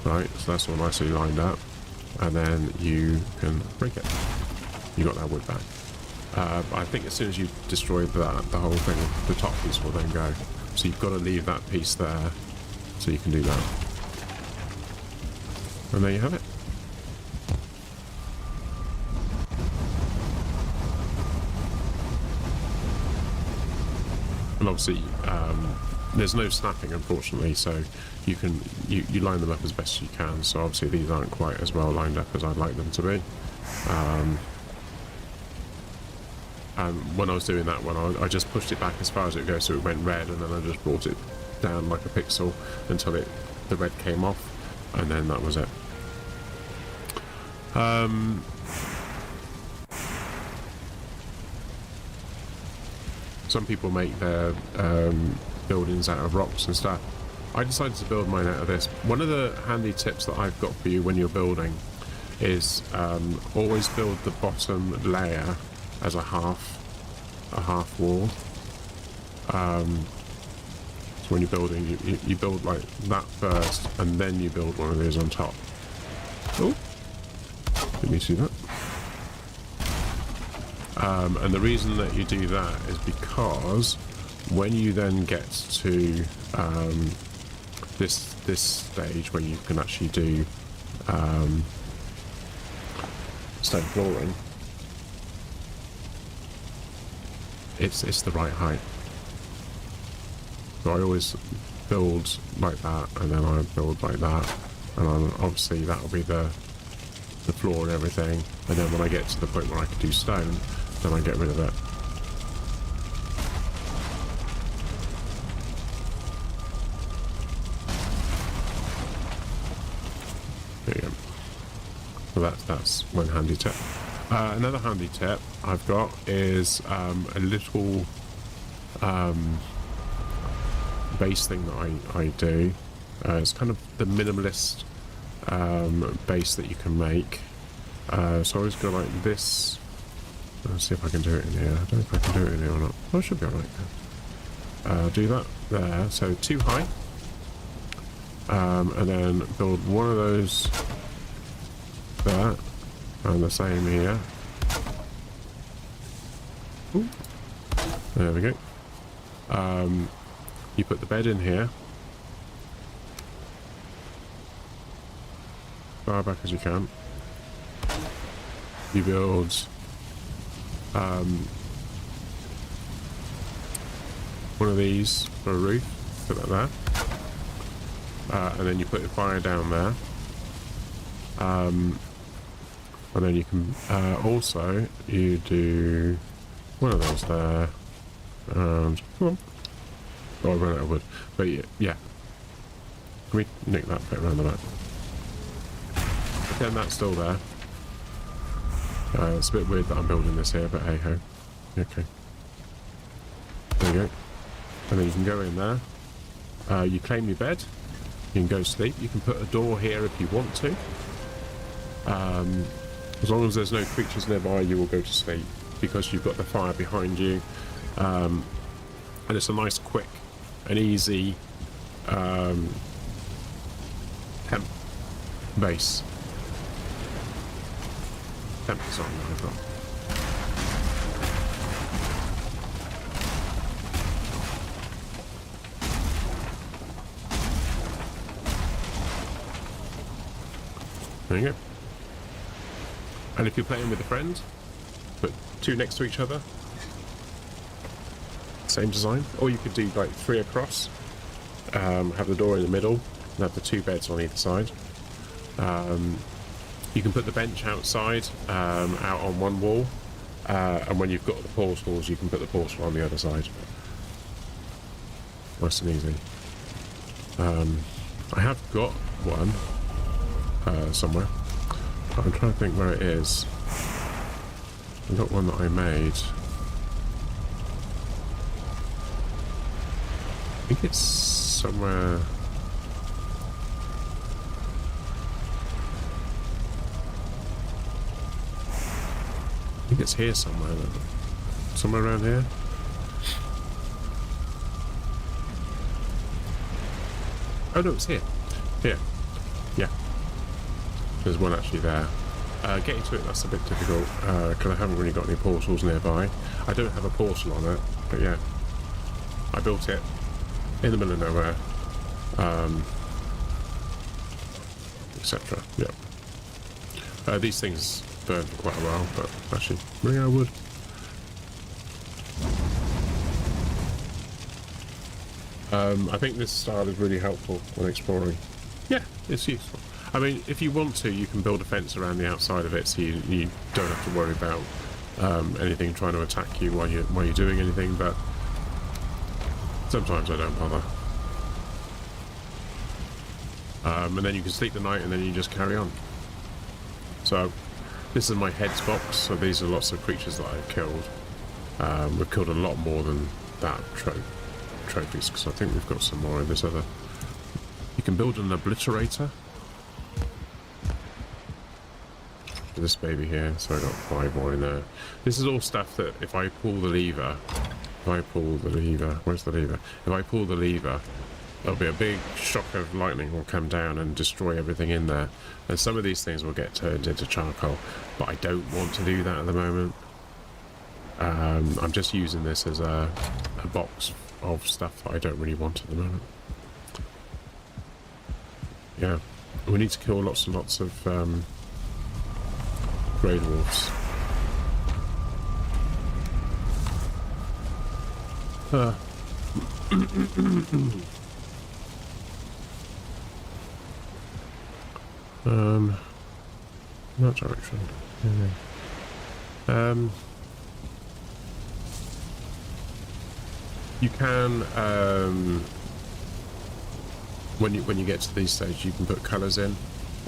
Right, so that's all nicely lined up, and then you can break it. You got that wood back. I think as soon as you destroy that, the whole thing, the top piece will then go. So you've got to leave that piece there, so you can do that. And there you have it. And obviously, there's no snapping, unfortunately, so you line them up as best you can. So obviously these aren't quite as well lined up as I'd like them to be. And when I was doing that one, I just pushed it back as far as it goes, so it went red, and then I just brought it down like a pixel until the red came off, and then that was it. Some people make their buildings out of rocks and stuff. I decided to build mine out of this. One of the handy tips that I've got for you when you're building is always build the bottom layer as a half wall. So when you're building, you build like that first, and then you build one of these on top. Oh, let me see that. And the reason that you do that is because when you then get to this stage where you can actually do stone flooring, it's the right height. So I always build like that, and then I build like that, and then obviously that'll be the floor and everything. And then when I get to the point where I can do stone, then I get rid of it. There you go. So that's one handy tip. Another handy tip I've got is a little base thing that I do. It's kind of the minimalist base that you can make. So I always go like this. Let's see if I can do it in here. I don't know if I can do it in here or not. Oh, I should be alright then. Do that there. So 2 high. And then build one of those there. And the same here. Ooh. There we go. You put the bed in here. Far back as you can. You build one of these for a roof. Put that there. And then you put the fire down there. And then you can also you do one of those there, and come on. Oh, I ran out of wood, but yeah. Can we nick that bit around the back? Again, that's still there. It's a bit weird that I'm building this here, but hey ho. Okay. There you go. And then you can go in there, You claim your bed. You can go sleep. You can put a door here if you want to. As long as there's no creatures nearby, you will go to sleep because you've got the fire behind you. And it's a nice, quick and easy temp base. Temp design that I've got. There you go. And if you're playing with a friend, put two next to each other. Same design. Or you could do like 3 across. Have the door in the middle and have the 2 beds on either side. You can put the bench outside, out on one wall. And when you've got the portals, you can put the portal on the other side. Nice and easy. I have got one somewhere. I'm trying to think where it is. I've got one that I made. I think it's somewhere. I think it's here somewhere. Somewhere around here. Oh no, it's here. Here. Yeah. There's one actually there. Getting to it, that's a bit difficult, because I haven't really got any portals nearby. I don't have a portal on it, but yeah. I built it in the middle of nowhere. Etc. Yeah. These things burn for quite a while, but actually, bring out wood. I think this style is really helpful when exploring. Yeah, it's useful. I mean, if you want to, you can build a fence around the outside of it, so you don't have to worry about anything trying to attack you while you're doing anything. But sometimes I don't bother. And then you can sleep the night, and then you just carry on. So this is my heads box. So these are lots of creatures that I've killed. We've killed a lot more than that trophies, because I think we've got some more in this other. You can build an obliterator. This baby here, so I got 5 more in there. This is all stuff that if I pull the lever, where's the lever? If I pull the lever, there'll be a big shock of lightning will come down and destroy everything in there. And some of these things will get turned into charcoal, but I don't want to do that at the moment. I'm just using this as a box of stuff that I don't really want at the moment. Yeah, we need to kill lots and lots of grey dwarfs. That direction. Yeah. You can when you get to these stages, you can put colours in,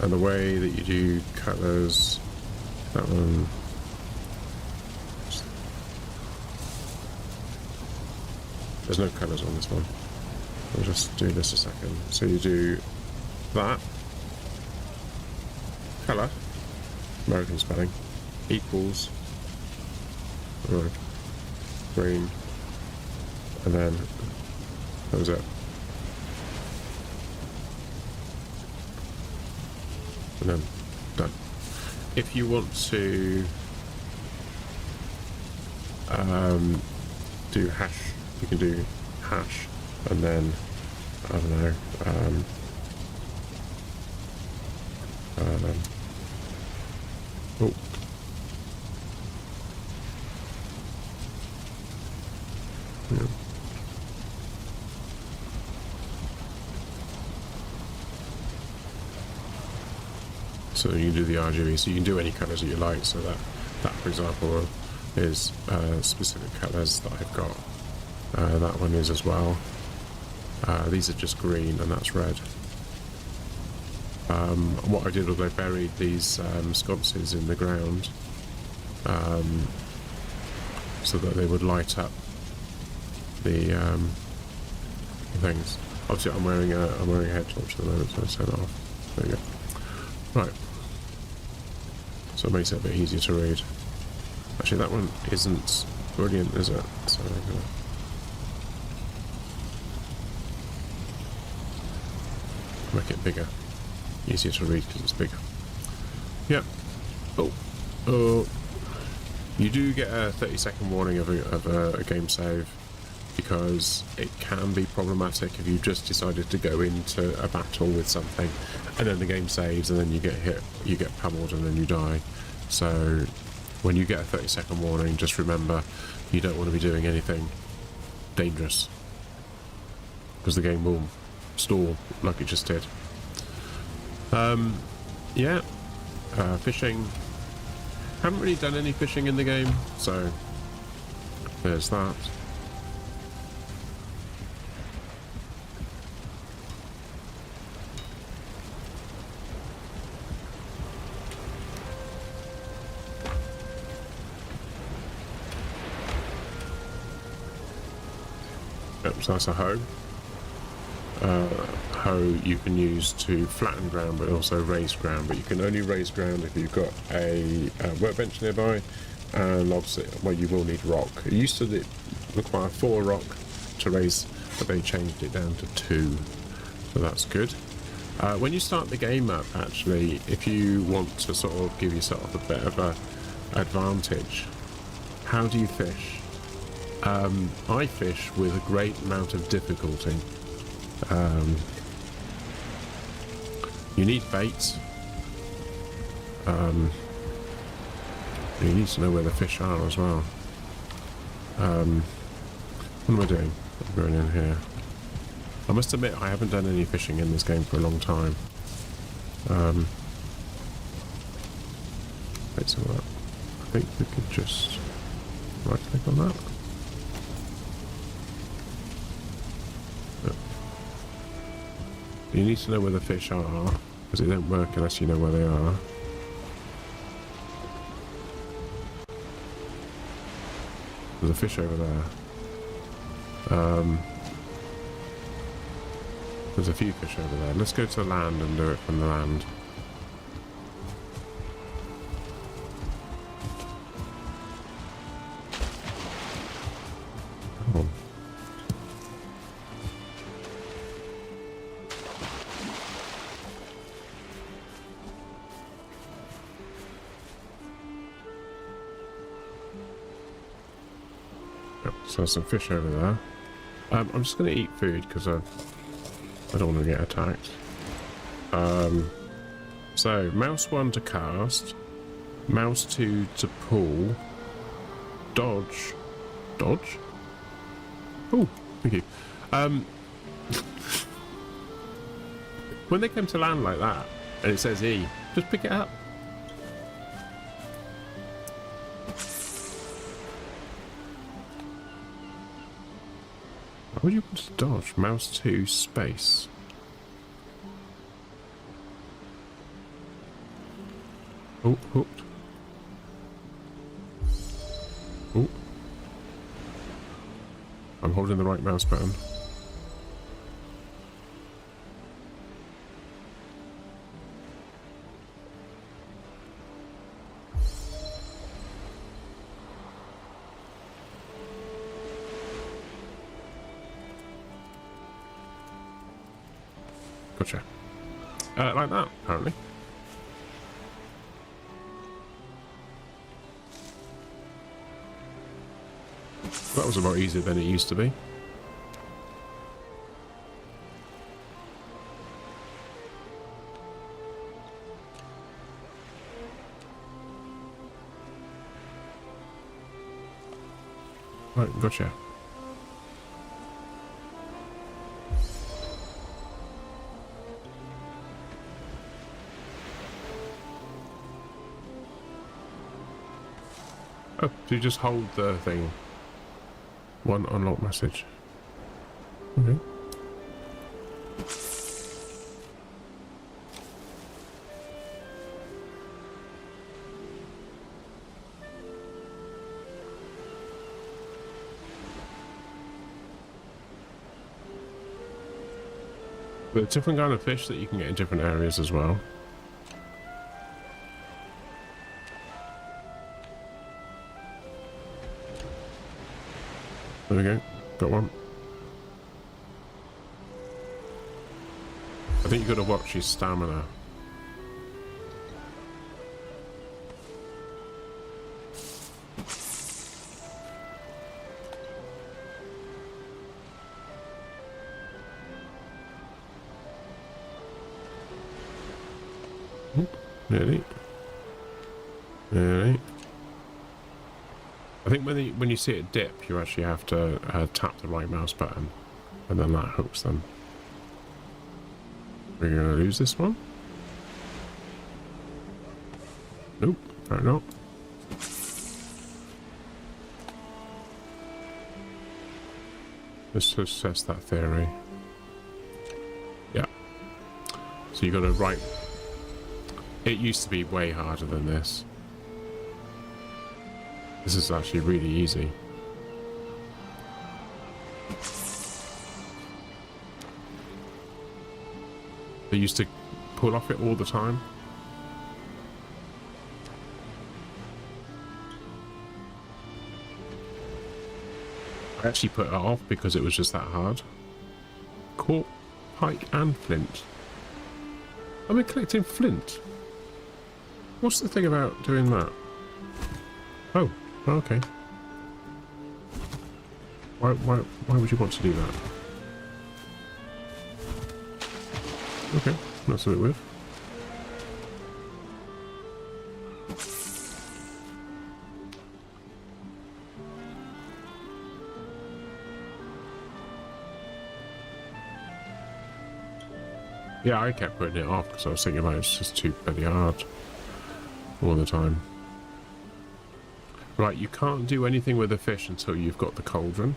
and the way that you do colours, that one. There's no colours on this one. I'll just do this a second. So you do that colour, American spelling, equals green, and then that was it. And then done. If you want to do hash, you can do hash, and then I don't know. Oh. Yeah. So you can do the RGB, so you can do any colours that you like. So that for example is specific colours that I've got. That one is as well. These are just green and that's red. What I did was I buried these sconces in the ground so that they would light up the things. Obviously, I'm wearing a head torch at the moment, so I'll turn it off. There you go. Right. So it makes it a bit easier to read. Actually, that one isn't brilliant, is it? So I'm gonna make it bigger. Easier to read because it's bigger. Yep. Oh. You do get a 30-second warning of a game save, because it can be problematic if you just decided to go into a battle with something and then the game saves and then you get hit, you get pummeled and then you die. So when you get a 30-second warning, just remember you don't want to be doing anything dangerous, because the game will stall like it just did. Yeah, fishing. Haven't really done any fishing in the game, so there's that. Yep, so that's a hoe. Hoe you can use to flatten ground but also raise ground, but you can only raise ground if you've got a workbench nearby, and obviously, well, you will need rock. It used to require 4 rock to raise, but they changed it down to 2, so that's good. When you start the game up, actually, if you want to sort of give yourself a bit of a advantage, how do you fish? I fish with a great amount of difficulty. You need bait. You need to know where the fish are as well. What am I doing? I'm going in here. I must admit, I haven't done any fishing in this game for a long time. Wait, so that. I think we could just right click on that. You need to know where the fish are, because it don't work unless you know where they are. There's a fish over there. There's a few fish over there. Let's go to the land and do it from the land. Come on. So there's some fish over there. I'm just going to eat food because I don't want to get attacked. So mouse 1 to cast, mouse 2 to pull, dodge. Oh, thank you. When they come to land like that and it says E, just pick it up. Why would you want to dodge? Mouse 2 space. Oh, hooked. Oh. I'm holding the right mouse button. Gotcha. Like that, apparently. That was a lot easier than it used to be. Right, gotcha. Oh, so you just hold the thing. One unlock message. Okay. There are different kind of fish that you can get in different areas as well. There we go. Got one. I think you've got to watch his stamina. Nearly. Nearly. I think when you see it dip, you actually have to tap the right mouse button, and then that hooks them. We're going to lose this one? Nope, fair not. Let's just test that theory. Yeah. So you got to right. It used to be way harder than this. This is actually really easy. They used to pull off it all the time. I actually put it off because it was just that hard. Caught pike and flint. I'm collecting flint. What's the thing about doing that? Oh, okay. Why would you want to do that? Okay, that's a bit weird. Yeah, I kept putting it off because I was thinking about it's just too bloody hard all the time. Right, you can't do anything with the fish until you've got the cauldron.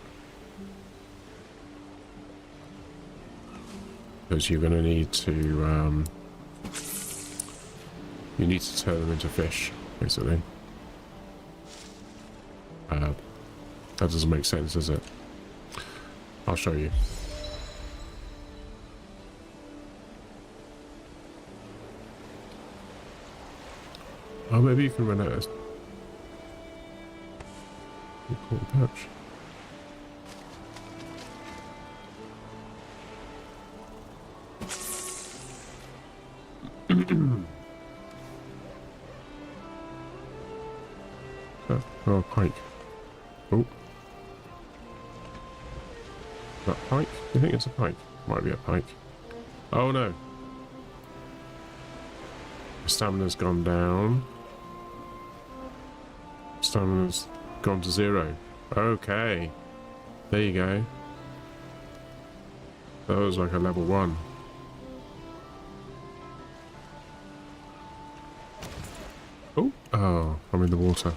Because you're going to need to, you need to turn them into fish, basically. That doesn't make sense, does it? I'll show you. Oh, maybe you can run out of... Perch. Oh, pike. Oh. That pike? You think it's a pike? Might be a pike. Oh no. Stamina's gone down. Stamina's gone to 0. Okay. There you go. That was like a level 1. Oh, oh, I'm in the water.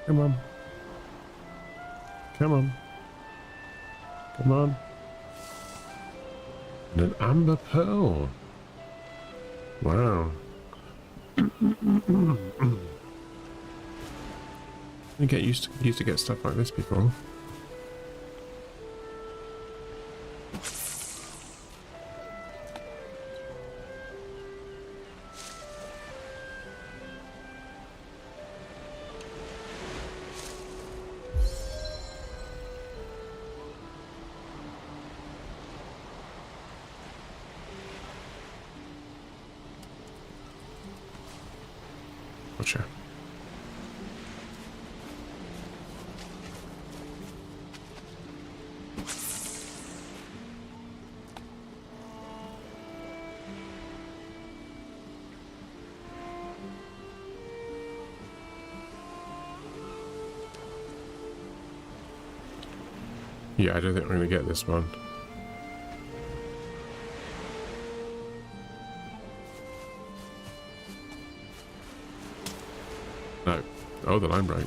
Come on. Come on. Come on. And an amber pearl. Wow. You get used to get stuff like this before. Gotcha. Yeah, I don't think we're going to get this one. No. Oh, the line broke.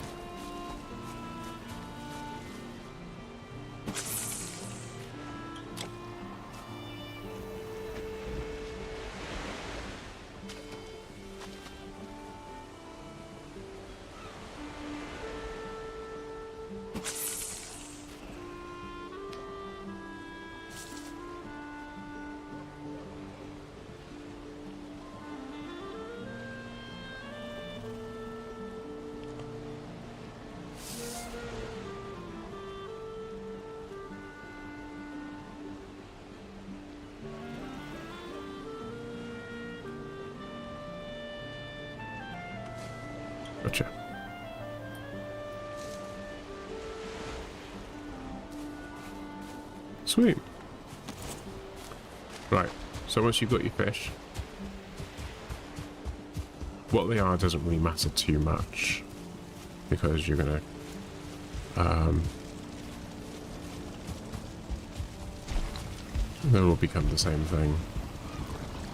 Gotcha. Sweet. Right, so once you've got your fish, what they are doesn't really matter too much, because you're gonna they'll all become the same thing.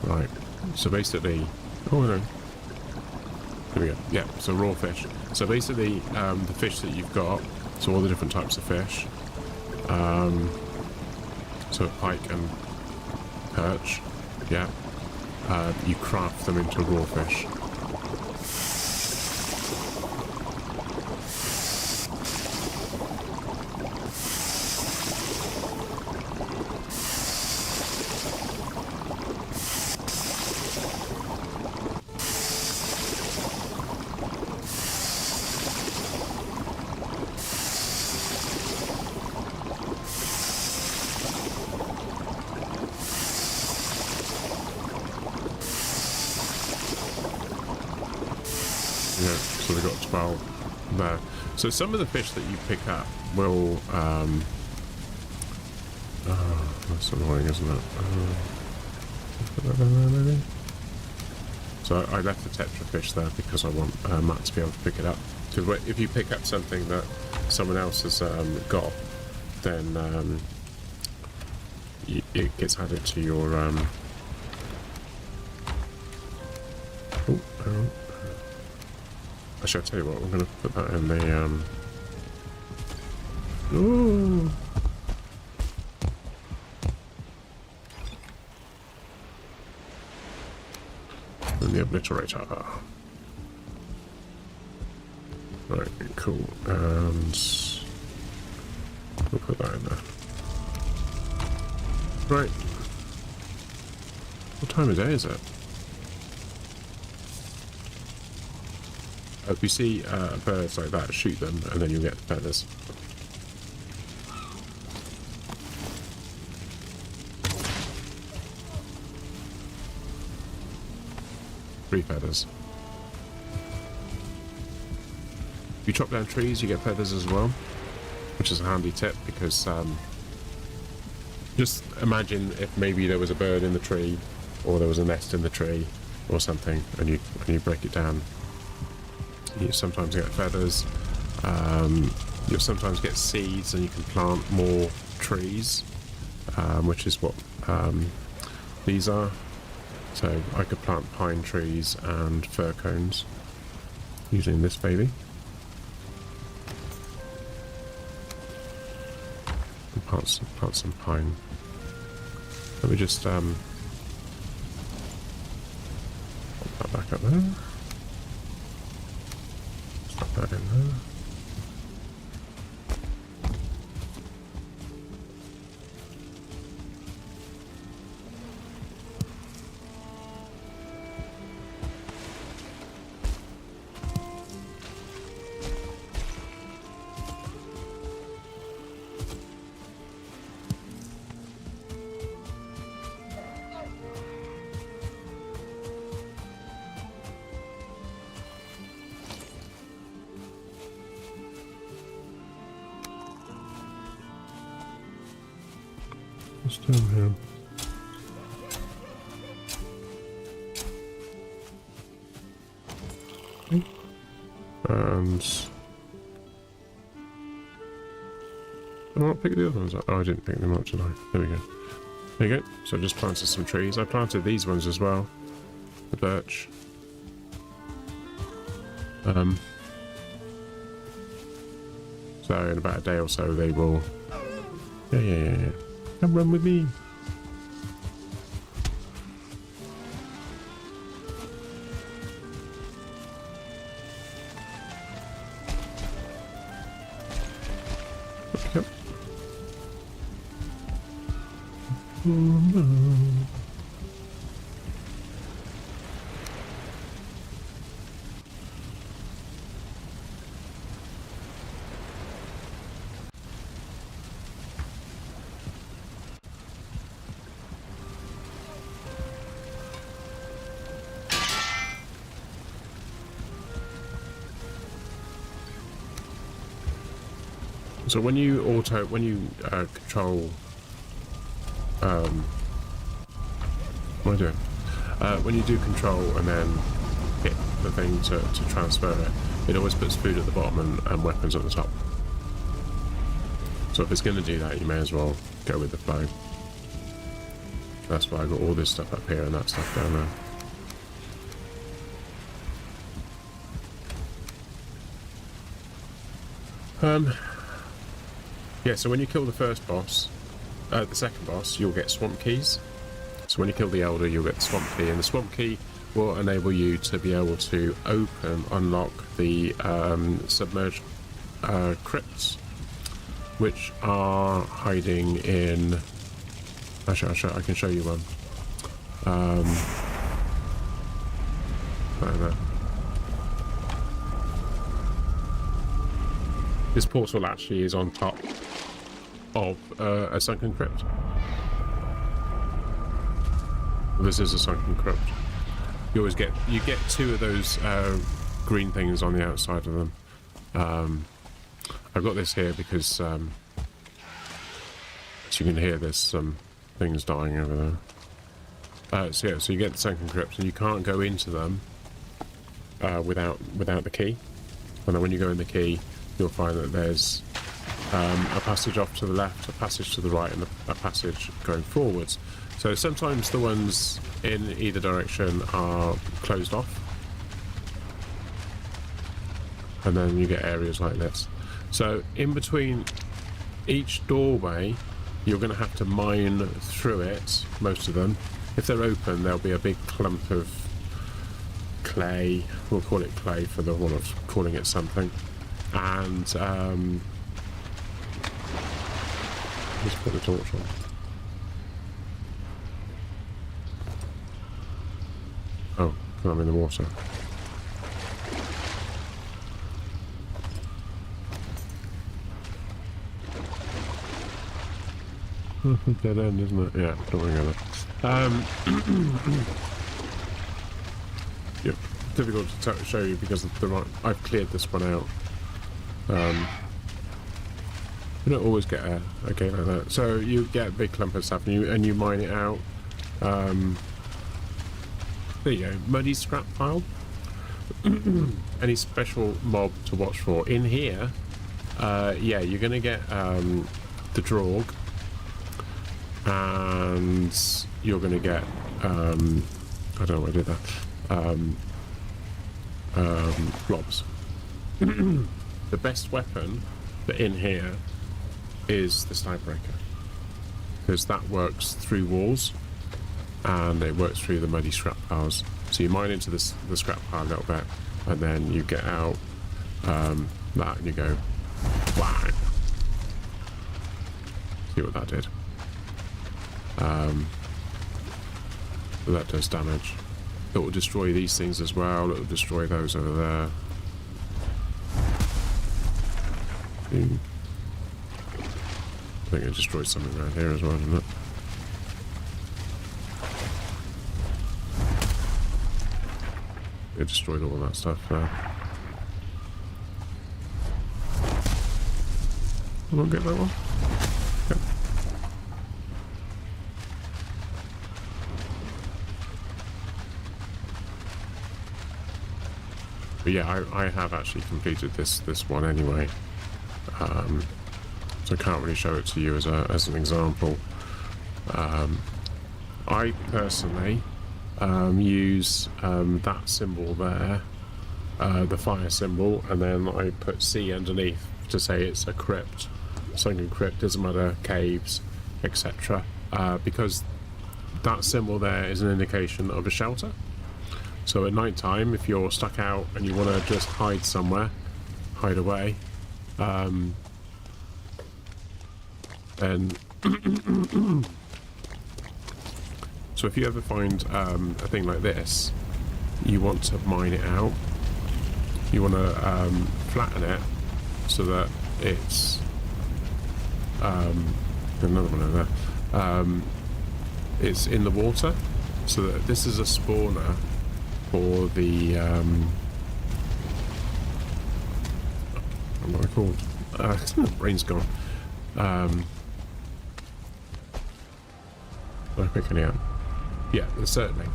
Right, so basically, oh no, here we go. Yeah, so raw fish. So basically, the fish that you've got, so all the different types of fish, so pike and perch, yeah, you craft them into raw fish. Yeah, so we've got 12 there. So some of the fish that you pick up will, that's annoying, isn't it? So I left the tetra fish there because I want Matt to be able to pick it up. Because if you pick up something that someone else has got, then it gets added to your Actually, I'll tell you what, I'm going to put that in the, ooh. In the obliterator. Right, cool. And we'll put that in there. Right. What time of day is it? If you see birds like that, shoot them, and then you'll get the feathers. Three feathers. If you chop down trees, you get feathers as well, which is a handy tip because just imagine if maybe there was a bird in the tree, or there was a nest in the tree, or something, and you break it down. You sometimes get feathers, you'll sometimes get seeds, and you can plant more trees, which is what these are. So I could plant pine trees and fir cones using this baby. And plant some pine. Let me just put that back up there. Put that in there. What's down here? Okay. And I want to pick the other ones up. Oh, I didn't pick them up, did I? There we go. There you go. So I just planted some trees. I planted these ones as well. The birch. So in about a day or so they will... Yeah. Come run with me. Yep. Oh no. So when you control, what am I doing? When you do control and then hit the thing to transfer it, it always puts food at the bottom and weapons at the top. So if it's going to do that, you may as well go with the flow. That's why I got all this stuff up here and that stuff down there. Yeah, so when you kill the first boss, the second boss, you'll get swamp keys. So when you kill the Elder, you'll get the swamp key, and the swamp key will enable you to be able to unlock the submerged crypts, which are hiding in... Actually, I can show you one. I don't know. This portal actually is on top of a sunken crypt. This is a sunken crypt. You get two of those green things on the outside of them. I've got this here because as you can hear, there's some things dying over there. So yeah, so you get the sunken crypts, and you can't go into them without the key. And then when you go in the key, you'll find that there's a passage off to the left, a passage to the right, and a passage going forwards. So sometimes the ones in either direction are closed off, and then you get areas like this. So in between each doorway, you're going to have to mine through it, most of them. If they're open, there'll be a big clump of clay. We'll call it clay for the want of calling it something. And let's put the torch on. Oh, I'm in the water. Dead end, isn't it? Yeah, don't worry about that. Yeah, difficult to show you because of I've cleared this one out. You don't always get a game like that. So you get a big clump of stuff and you mine it out. There you go, muddy scrap pile. Any special mob to watch for in here? Yeah, you're gonna get the Draug, and you're gonna get I don't know what I did that. Blobs. The best weapon for in here is the Snipebreaker, because that works through walls and it works through the muddy scrap piles. So you mine into the scrap pile a little bit, and then you get out that and you go wow. See what that did. That does damage. It will destroy these things as well. It will destroy those over there. I think it destroyed something around here as well, didn't it? It destroyed all that stuff there. I won't get that one. Okay. But yeah, I have actually completed this one anyway. So I can't really show it to you as an example. I personally use that symbol there, the fire symbol, and then I put C underneath to say it's a crypt, sunken crypt, doesn't matter, caves, etc. Because that symbol there is an indication of a shelter. So at night time, if you're stuck out and you want to just hide somewhere, hide away, then so if you ever find a thing like this, you want to mine it out. You want to flatten it so that it's another one over there. It's in the water, so that this is a spawner for the what are they called? Brain's gone. Did I pick any up? Yeah, the Surtling.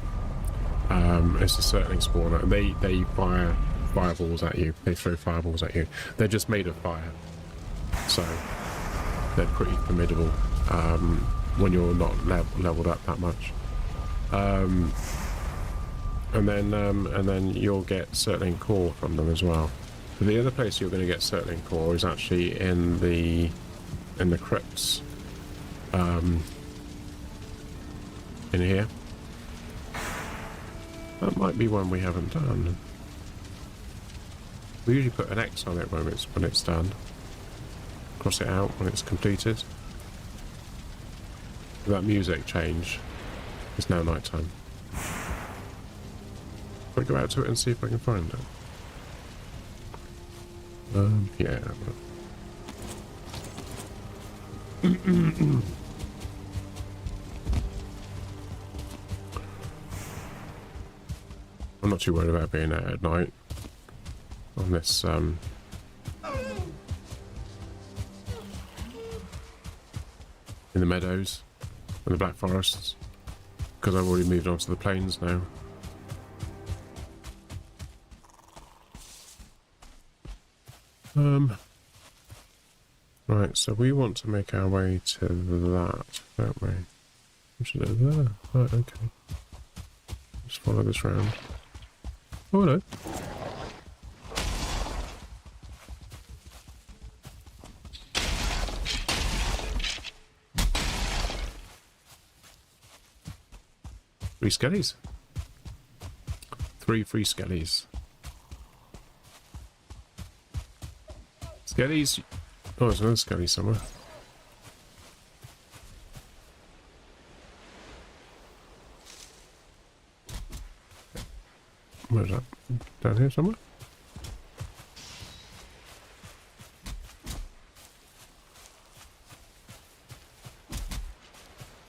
It's a Surtling spawner. They fire fireballs at you. They throw fireballs at you. They're just made of fire, so they're pretty formidable when you're not leveled up that much. And then you'll get Surtling core from them as well. But the other place you're going to get Surtling core is actually in the crypts. In here. That might be one we haven't done. We usually put an X on it when it's done. Cross it out when it's completed. That music change. It's now night time. I'll go out to it and see if I can find it. Yeah. I'm not too worried about being out at night on this in the meadows and the Black Forests, because I've already moved on to the plains now. Right, so we want to make our way to that, don't we? Which is over there. Right, okay. Just follow this round. Oh, hello. Three skellies. 3 free skellies. Skellies. Oh, there's another skelly somewhere. Where's that? Down here somewhere?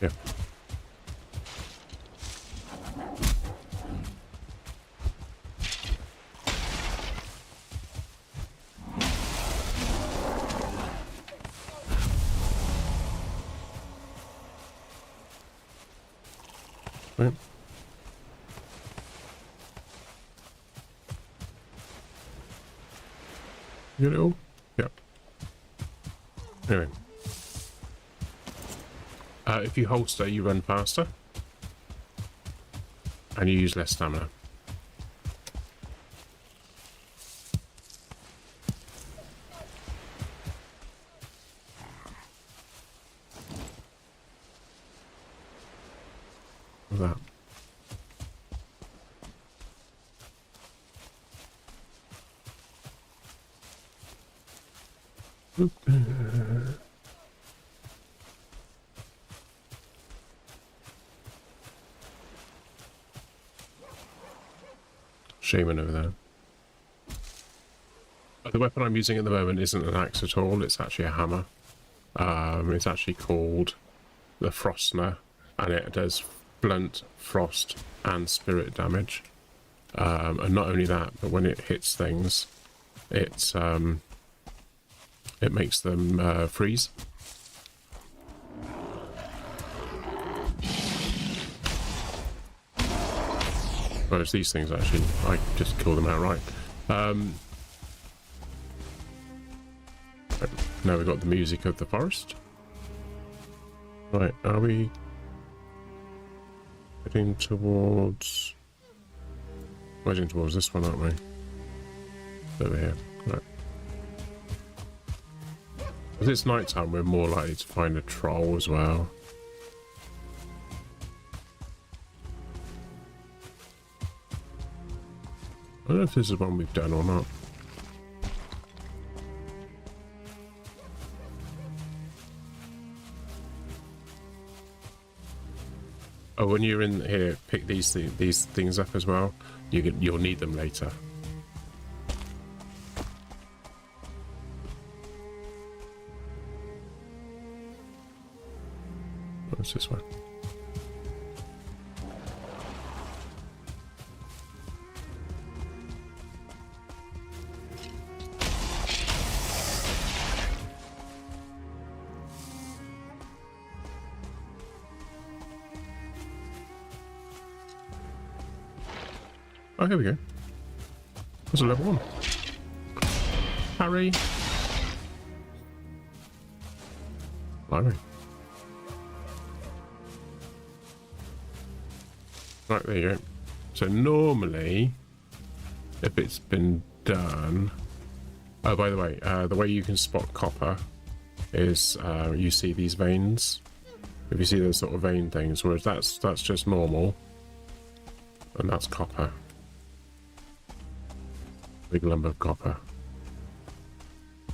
Yeah. Right. You get it all? Yep. Anyway. If you holster, you run faster. And you use less stamina. That. Shaman over there. The weapon I'm using at the moment isn't an axe at all, it's actually a hammer. It's actually called the Frostner, and it does blunt, frost, and spirit damage. And not only that, but when it hits things, it makes them freeze. Whereas these things actually, I just kill them outright. Now we've got the music of the forest. Right, are we heading towards... We're heading towards this one, aren't we? Over here, right. As it's night time, we're more likely to find a troll as well. I don't know if this is one we've done or not. Oh, when you're in here, pick these things up as well. You'll need them later. What's this one? Oh, here we go. That's a level 1. Harry. Blimey. Right, there you go. So normally, if it's been done... Oh, by the way you can spot copper is you see these veins. If you see those sort of vein things, whereas that's just normal. And that's copper. Big lump of copper.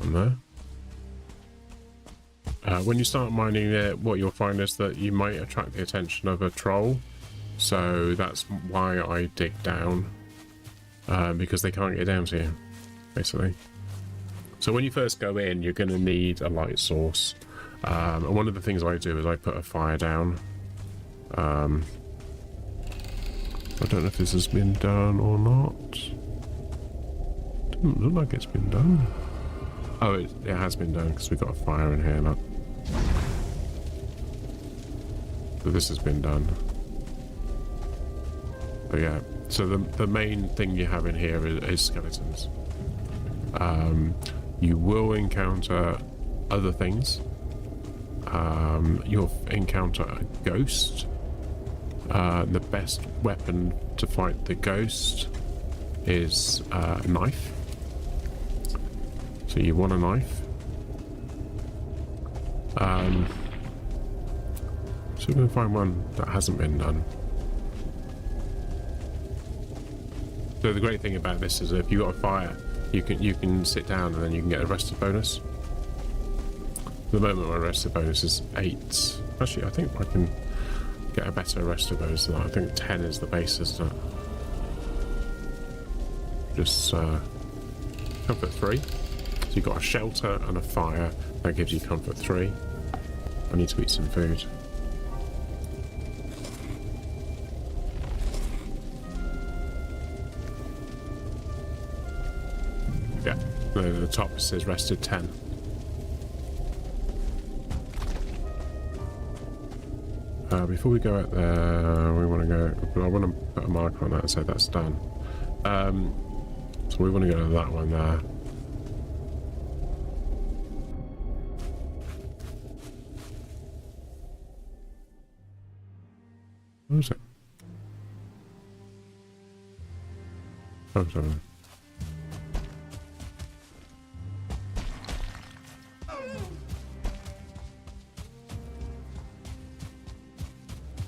On there. When you start mining it, what you'll find is that you might attract the attention of a troll. So that's why I dig down. Because they can't get down to you, basically. So when you first go in, you're going to need a light source. And one of the things I do is I put a fire down. I don't know if this has been done or not. Doesn't look like it's been done. Oh, it has been done because we've got a fire in here now. So this has been done. But yeah, so the main thing you have in here is skeletons. You will encounter other things. You'll encounter a ghost. The best weapon to fight the ghost is a knife. So you want a knife. So we're going to find one that hasn't been done. So the great thing about this is if you've got a fire, you can sit down and then you can get a rested bonus. At the moment my rested bonus is 8. Actually, I think I can get a better rested bonus than that. I think 10 is the base, isn't it? Just comfort 3. So you've got a shelter and a fire. That gives you comfort 3. I need to eat some food. Yeah, the top says rested 10. Before we go out there, we want to go... I want to put a marker on that and say that's done. So we want to go to that one there. What is it? Oh, sorry.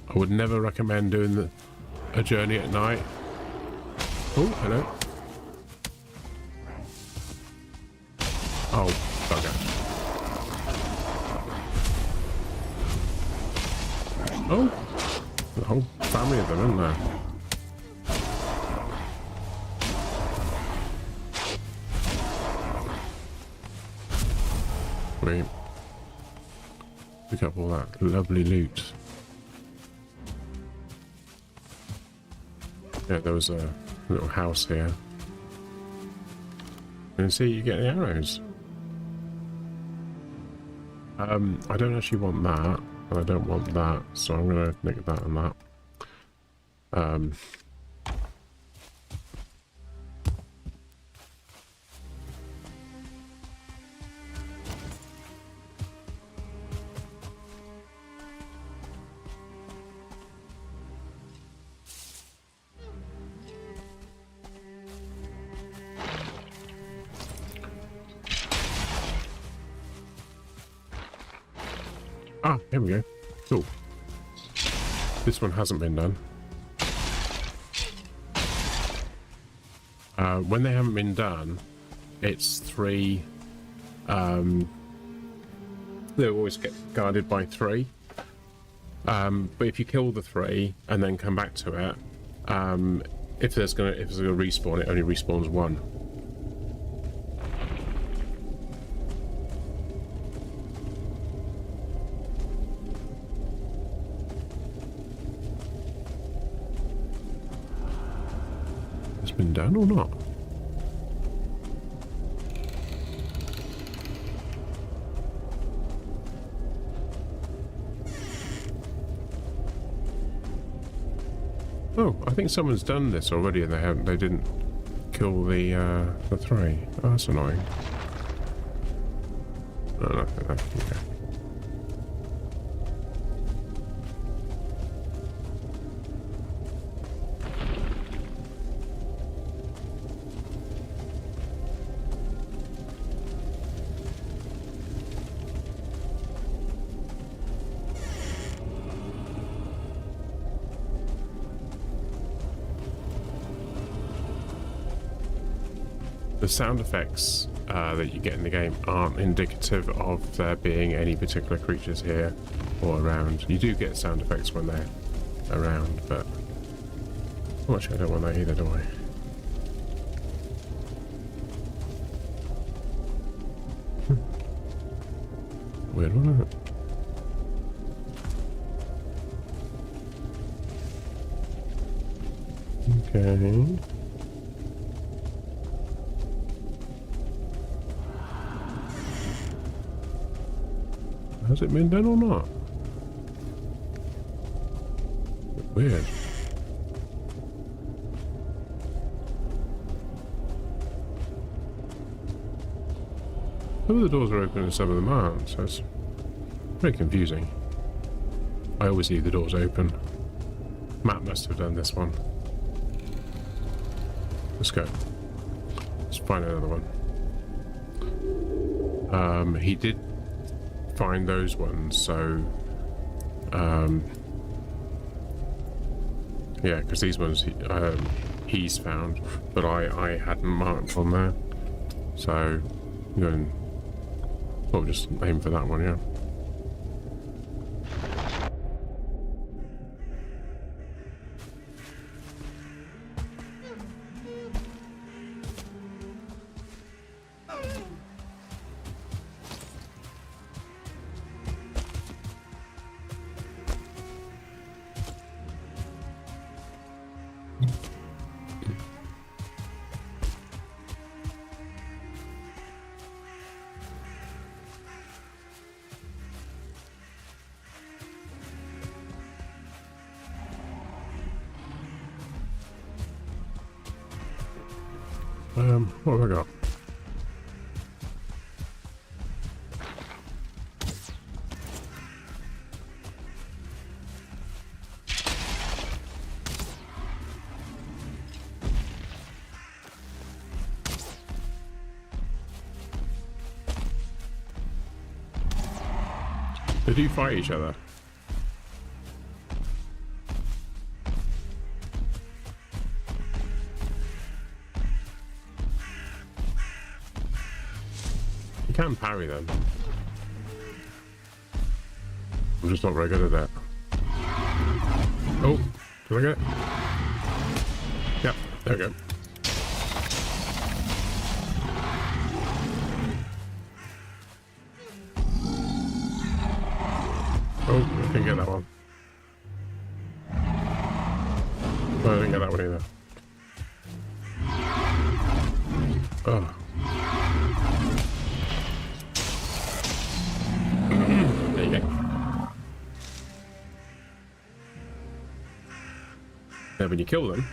I would never recommend doing a journey at night. Oh, hello. Oh, bugger. Oh, the whole family of them, isn't there? Wait. Pick up all that lovely loot. Yeah, there was a little house here. And see, you get the arrows. I don't actually want that, and I don't want that, so I'm gonna nick that and that. Ah, here we go. Cool. This one hasn't been done. When they haven't been done, it's 3. They always get guarded by 3. But if you kill the 3 and then come back to it, if there's gonna respawn, it only respawns 1. Been done or not? Oh, I think someone's done this already and they didn't kill the three. Oh, that's annoying. No, okay. The sound effects that you get in the game aren't indicative of there being any particular creatures here or around. You do get sound effects when they're around, but oh, actually I don't want that either, do I? Weird, wasn't it? Okay. Has it been done or not? Weird. Some of the doors are open and some of them aren't, so it's very confusing. I always leave the doors open. Matt must have done this one. Let's go. Let's find another one. He did find those ones, so yeah, because these ones he's found, but I hadn't marked on there, so we'll just aim for that one. Yeah. What have I got? They do fight each other. You can parry them. I'm just not very good at that. Oh, did I get it? Yep, there we go. Oh, I didn't get that one. No, I didn't get that one either. Oh. There you go. Then when you kill them,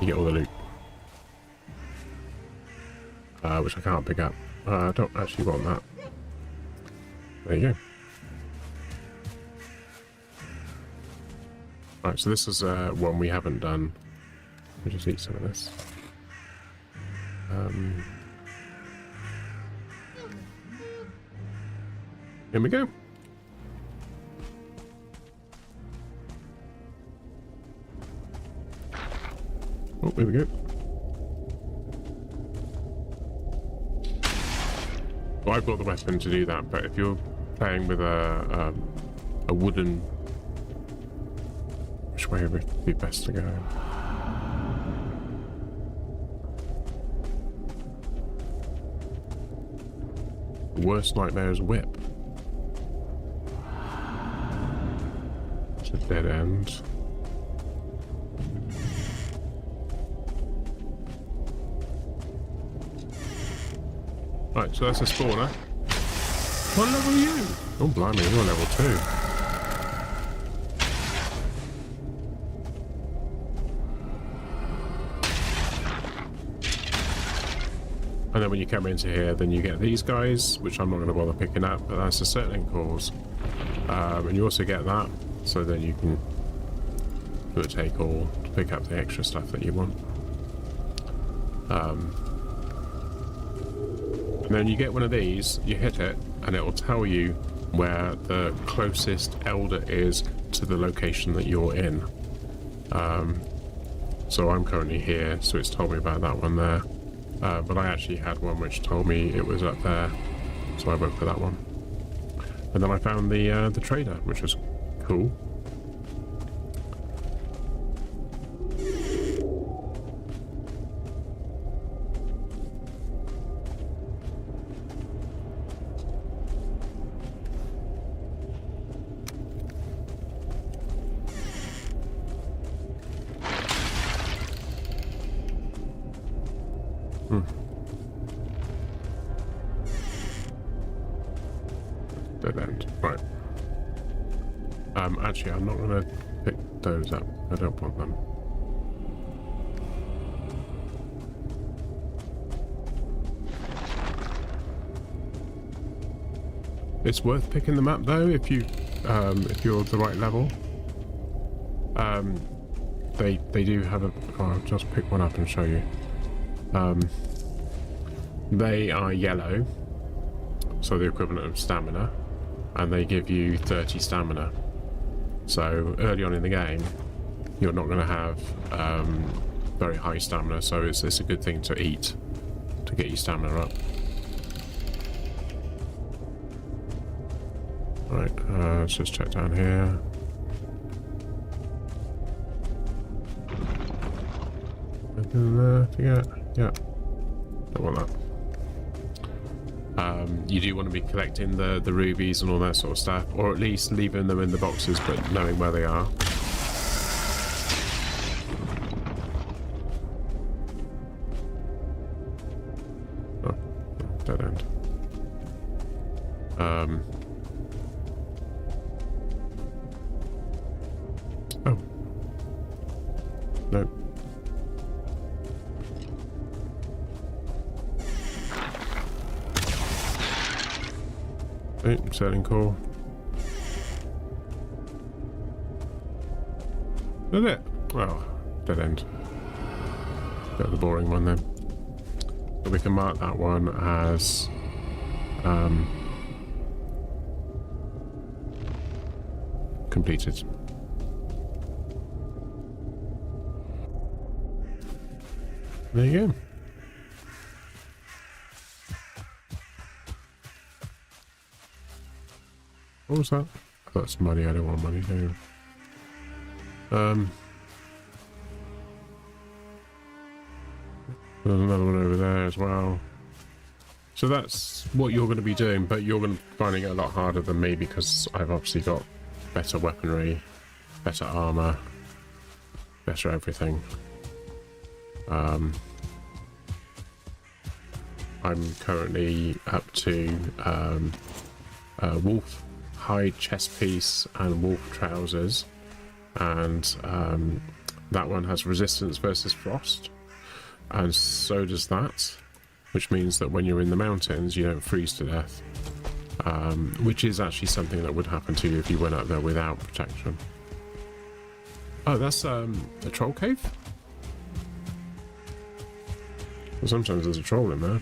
you get all the loot. Which I can't pick up. I don't actually want that. There you go. Right, so this is one we haven't done. We'll just eat some of this. Here we go. Oh, here we go. Well, I've got the weapon to do that, but if you're playing with a wooden, which way would be best to go? The worst nightmare is whip. It's a dead end. Right, so that's a spawner. What level are you? Oh, blimey, you're level 2. And then when you come into here, then you get these guys, which I'm not going to bother picking up, but that's a certain cause. And you also get that, so then you can do a take all to pick up the extra stuff that you want. And then you get one of these, you hit it, and it will tell you where the closest elder is to the location that you're in. So I'm currently here, so it's told me about that one there. But I actually had one which told me it was up there, so I went for that one. And then I found the trader, which was cool. Dead end. Right. Actually, I'm not going to pick those up. I don't want them. It's worth picking them up though if you're at the right level. They do have a. Oh, I'll just pick one up and show you. They are yellow, so the equivalent of stamina, and they give you 30 stamina. So early on in the game, you're not going to have very high stamina, so it's a good thing to eat to get your stamina up. Right, let's just check down here. Anything there to get? Yeah. Don't want that. You do want to be collecting the rubies and all that sort of stuff, or at least leaving them in the boxes, but knowing where they are. Oh, dead end. Oh. No. Setting core. Is it? Well, dead end. Bit of the boring one then. So we can mark that one as completed. There you go. What was that? That's money. I don't want money. No. There's another one over there as well. So that's what you're going to be doing, but you're going to be finding it a lot harder than me because I've obviously got better weaponry, better armor, better everything. I'm currently up to wolf hide chest piece and wolf trousers, and that one has resistance versus frost, and so does that, which means that when you're in the mountains you don't freeze to death, which is actually something that would happen to you if you went up there without protection. Oh, that's a troll cave? Well, sometimes there's a troll in there.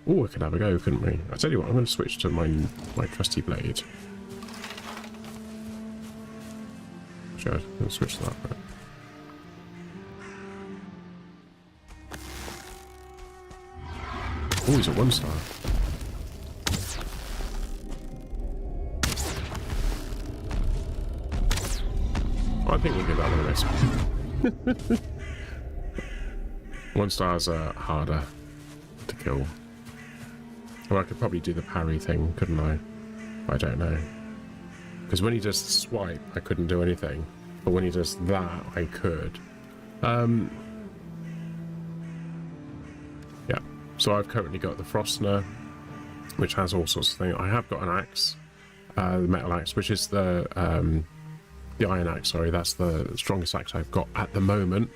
Oh, we could have a go, couldn't we? I tell you what, I'm going to switch to my trusty blade. Actually, I'm going to switch to that bit. Oh, he's a 1-star. Oh, I think we'll give that one a miss. 1-stars are harder to kill. Well, I could probably do the parry thing, couldn't I? I don't know. Because when he does the swipe, I couldn't do anything. But when he does that, I could. Yeah. So I've currently got the Frostner, which has all sorts of things. I have got an axe, the metal axe, which is the the iron axe, sorry, that's the strongest axe I've got at the moment.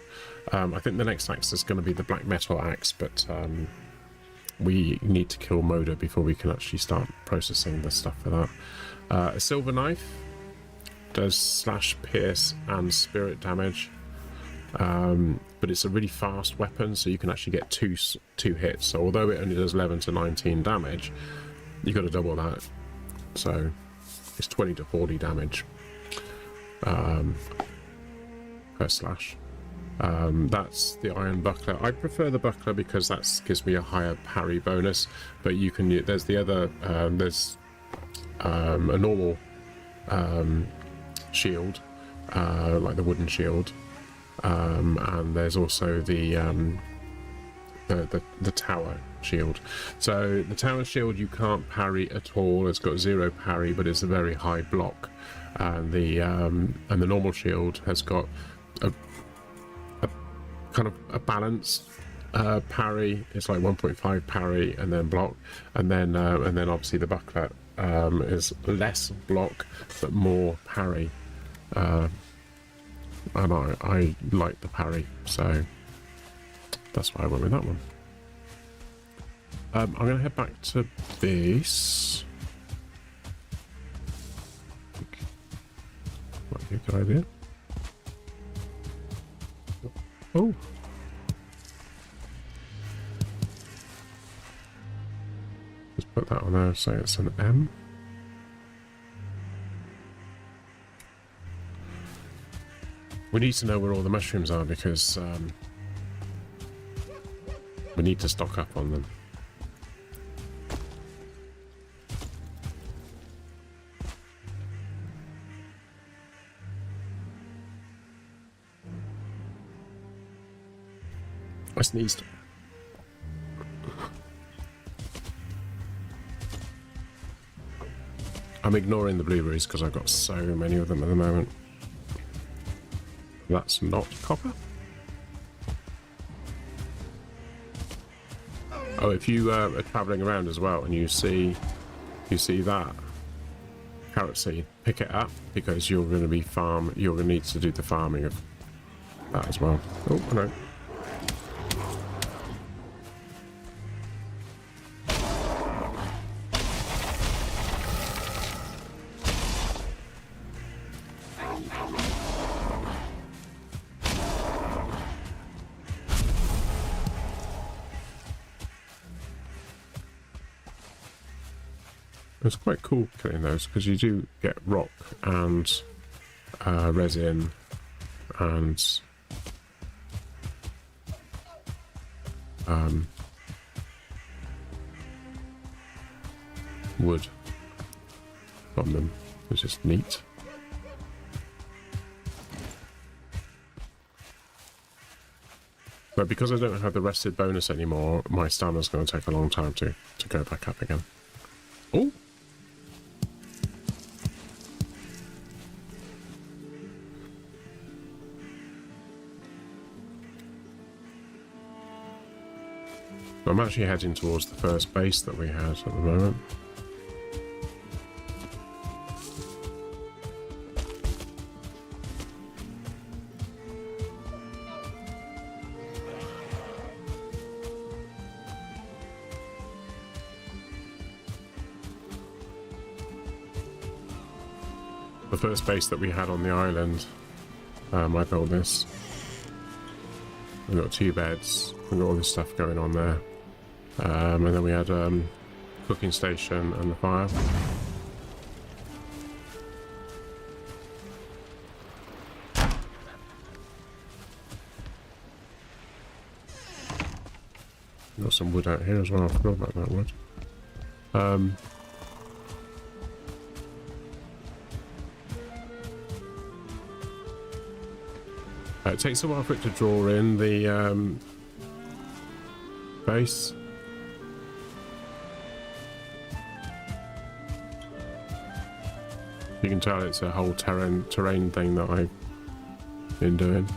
I think the next axe is going to be the black metal axe, but we need to kill Moda before we can actually start processing the stuff for that. A silver knife does slash, pierce, and spirit damage, but it's a really fast weapon, so you can actually get two hits. So although it only does 11 to 19 damage, you've got to double that. So it's 20 to 40 damage per slash. That's the iron buckler. I prefer the buckler because that gives me a higher parry bonus, but you can, there's the other, there's a normal shield, like the wooden shield, and there's also the tower shield. So the tower shield you can't parry at all. It's got 0 parry, but it's a very high block, and the normal shield has got a kind of a balanced parry. It's like 1.5 parry and then block, and then obviously the buckler is less block but more parry, and I like the parry, so that's why I went with that one. I'm going to head back to base. Might be a good idea. Oh. Just put that on there, say it's an M. We need to know where all the mushrooms are because we need to stock up on them. I sneezed. I'm ignoring the blueberries because I've got so many of them at the moment. That's not copper. Oh, if you are traveling around as well and you see that carrot seed, pick it up because you're going to be you're going to need to do the farming of that as well. Oh no. It's quite cool killing those because you do get rock and resin and wood from them. It's just neat. But because I don't have the rested bonus anymore, my stamina's going to take a long time to go back up again. Oh! I'm actually heading towards the first base that we had at the moment. The first base that we had on the island, I built this. We've got 2 beds, we've got all this stuff going on there. And then we had cooking station and the fire. Got some wood out here as well, I forgot about that wood. It takes a while for it to draw in the base. You can tell it's a whole terrain thing that I've been doing.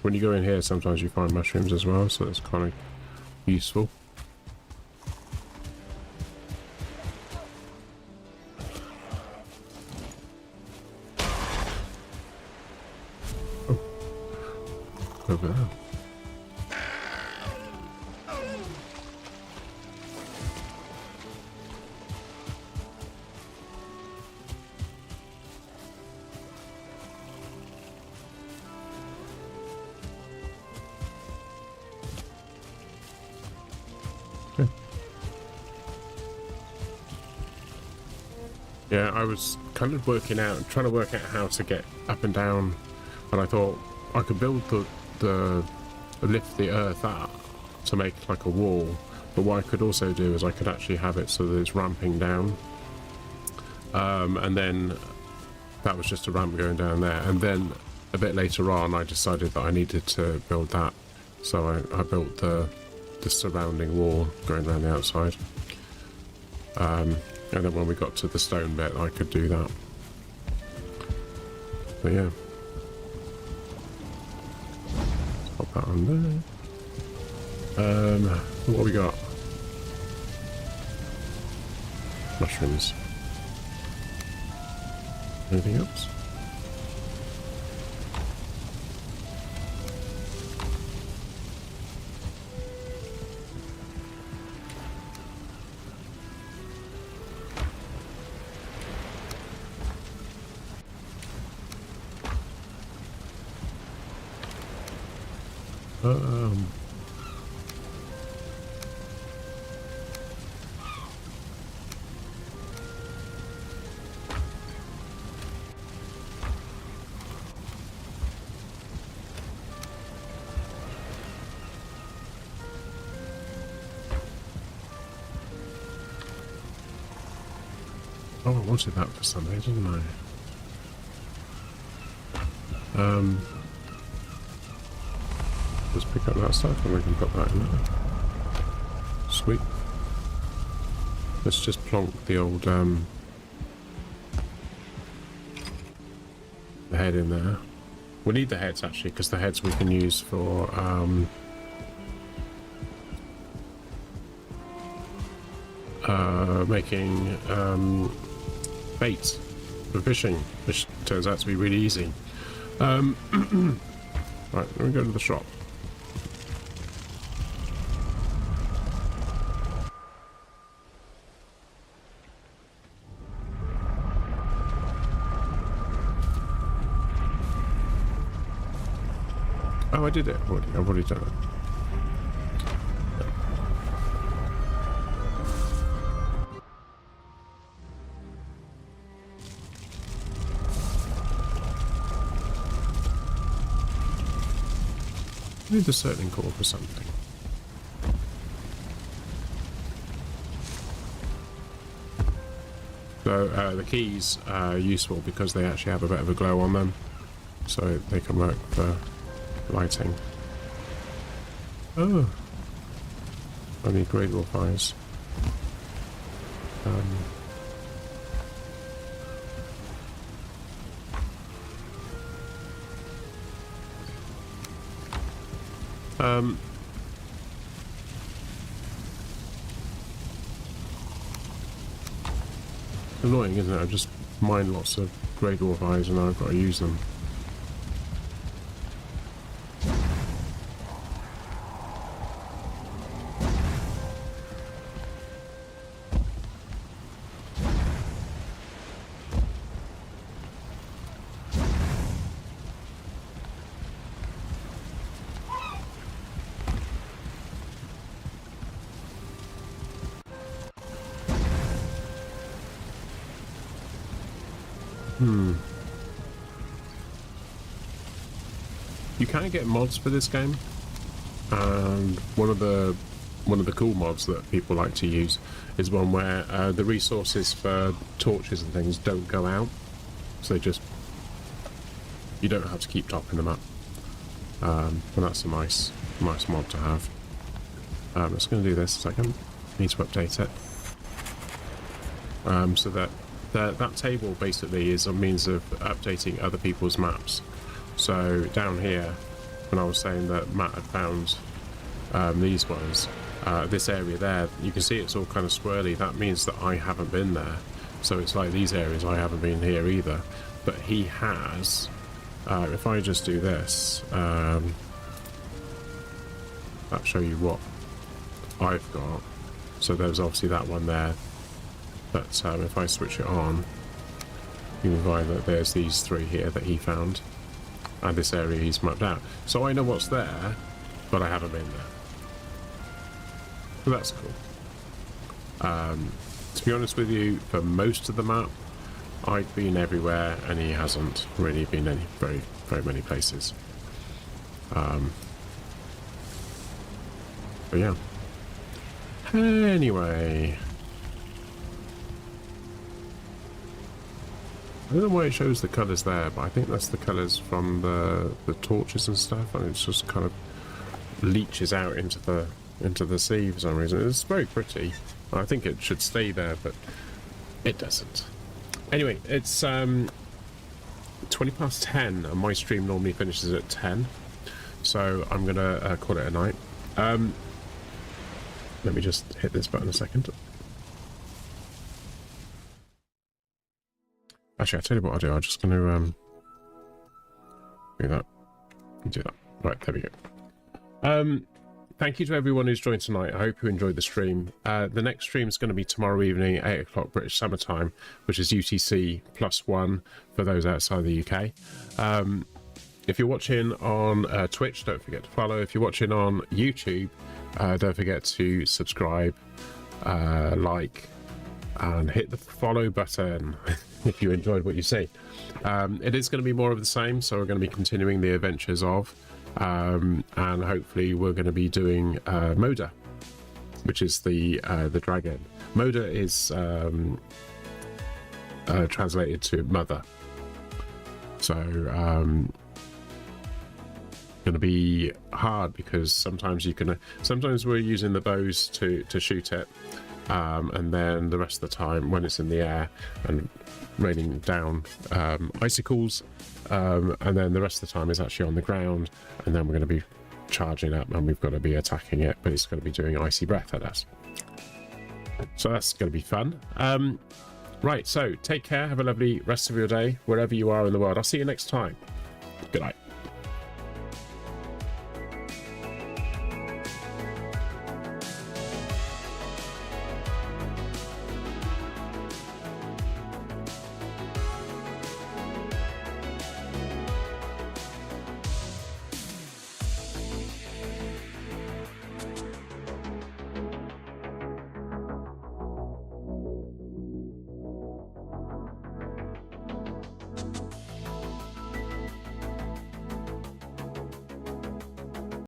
when you go in here, sometimes you find mushrooms as well, so it's kind of useful. Oh. Over there. Yeah, I was kind of trying to work out how to get up and down, and I thought I could build lift the earth up to make like a wall, but what I could also do is I could actually have it so that it's ramping down, and then that was just a ramp going down there, and then a bit later on I decided that I needed to build that, so I built the surrounding wall going around the outside. And then when we got to the stone bit, I could do that. But yeah. Pop that on there. What have we got? Mushrooms. Anything else? Oh, I wanted that for Sunday, didn't I? Let's pick up that stuff and we can put that in there. Sweet. Let's just plonk the old the head in there. We need the heads actually, because the heads we can use for making bait for fishing, which turns out to be really easy. Right, let me go to the shop. Oh, I did it already. I've already done it. I need a certain core for something. So the keys are useful because they actually have a bit of a glow on them, so they can work for lighting. Oh, I need grade wolf eyes. Annoying, isn't it? I just mine lots of grey dwarf eyes and now I've got to use them. You can get mods for this game, and one of the cool mods that people like to use is one where the resources for torches and things don't go out, so you don't have to keep topping them up, and that's a nice mod to have. I'm just going to do this a second. Need to update it, so that table basically is a means of updating other people's maps. So down here, when I was saying that Matt had found these ones. This area there, you can see it's all kind of swirly. That means that I haven't been there. So it's like these areas I haven't been here either. But he has. If I just do this, I'll show you what I've got. So there's obviously that one there. But if I switch it on, you can find that there's these 3 here that he found. And this area he's mapped out. So I know what's there, but I haven't been there. So that's cool. To be honest with you, for most of the map, I've been everywhere, and he hasn't really been any very many places. But yeah. Anyway, I don't know why it shows the colours there, but I think that's the colours from the torches and stuff, and it just kind of leaches out into the sea for some reason. It's very pretty. I think it should stay there, but it doesn't. Anyway, it's 20 past 10, and my stream normally finishes at 10, so I'm gonna call it a night. Let me just hit this button a second. Actually, I'll tell you what I'll do. I'm just going to do that. Do that. Right, there we go. Thank you to everyone who's joined tonight. I hope you enjoyed the stream. The next stream is going to be tomorrow evening, 8 o'clock British Summer Time, which is UTC +1 for those outside the UK. If you're watching on Twitch, don't forget to follow. If you're watching on YouTube, don't forget to subscribe, like, and hit the follow button if you enjoyed what you see. It is going to be more of the same, so we're going to be continuing the adventures of, and hopefully we're going to be doing Moda, which is the dragon. Moda is translated to mother, so going to be hard because sometimes we're using the bows to shoot it, and then the rest of the time when it's in the air and raining down icicles, and then the rest of the time is actually on the ground, and then we're going to be charging up and we've got to be attacking it, but it's going to be doing icy breath at us, so that's going to be fun. Right, so take care, have a lovely rest of your day wherever you are in the world. I'll see you next time. Good night.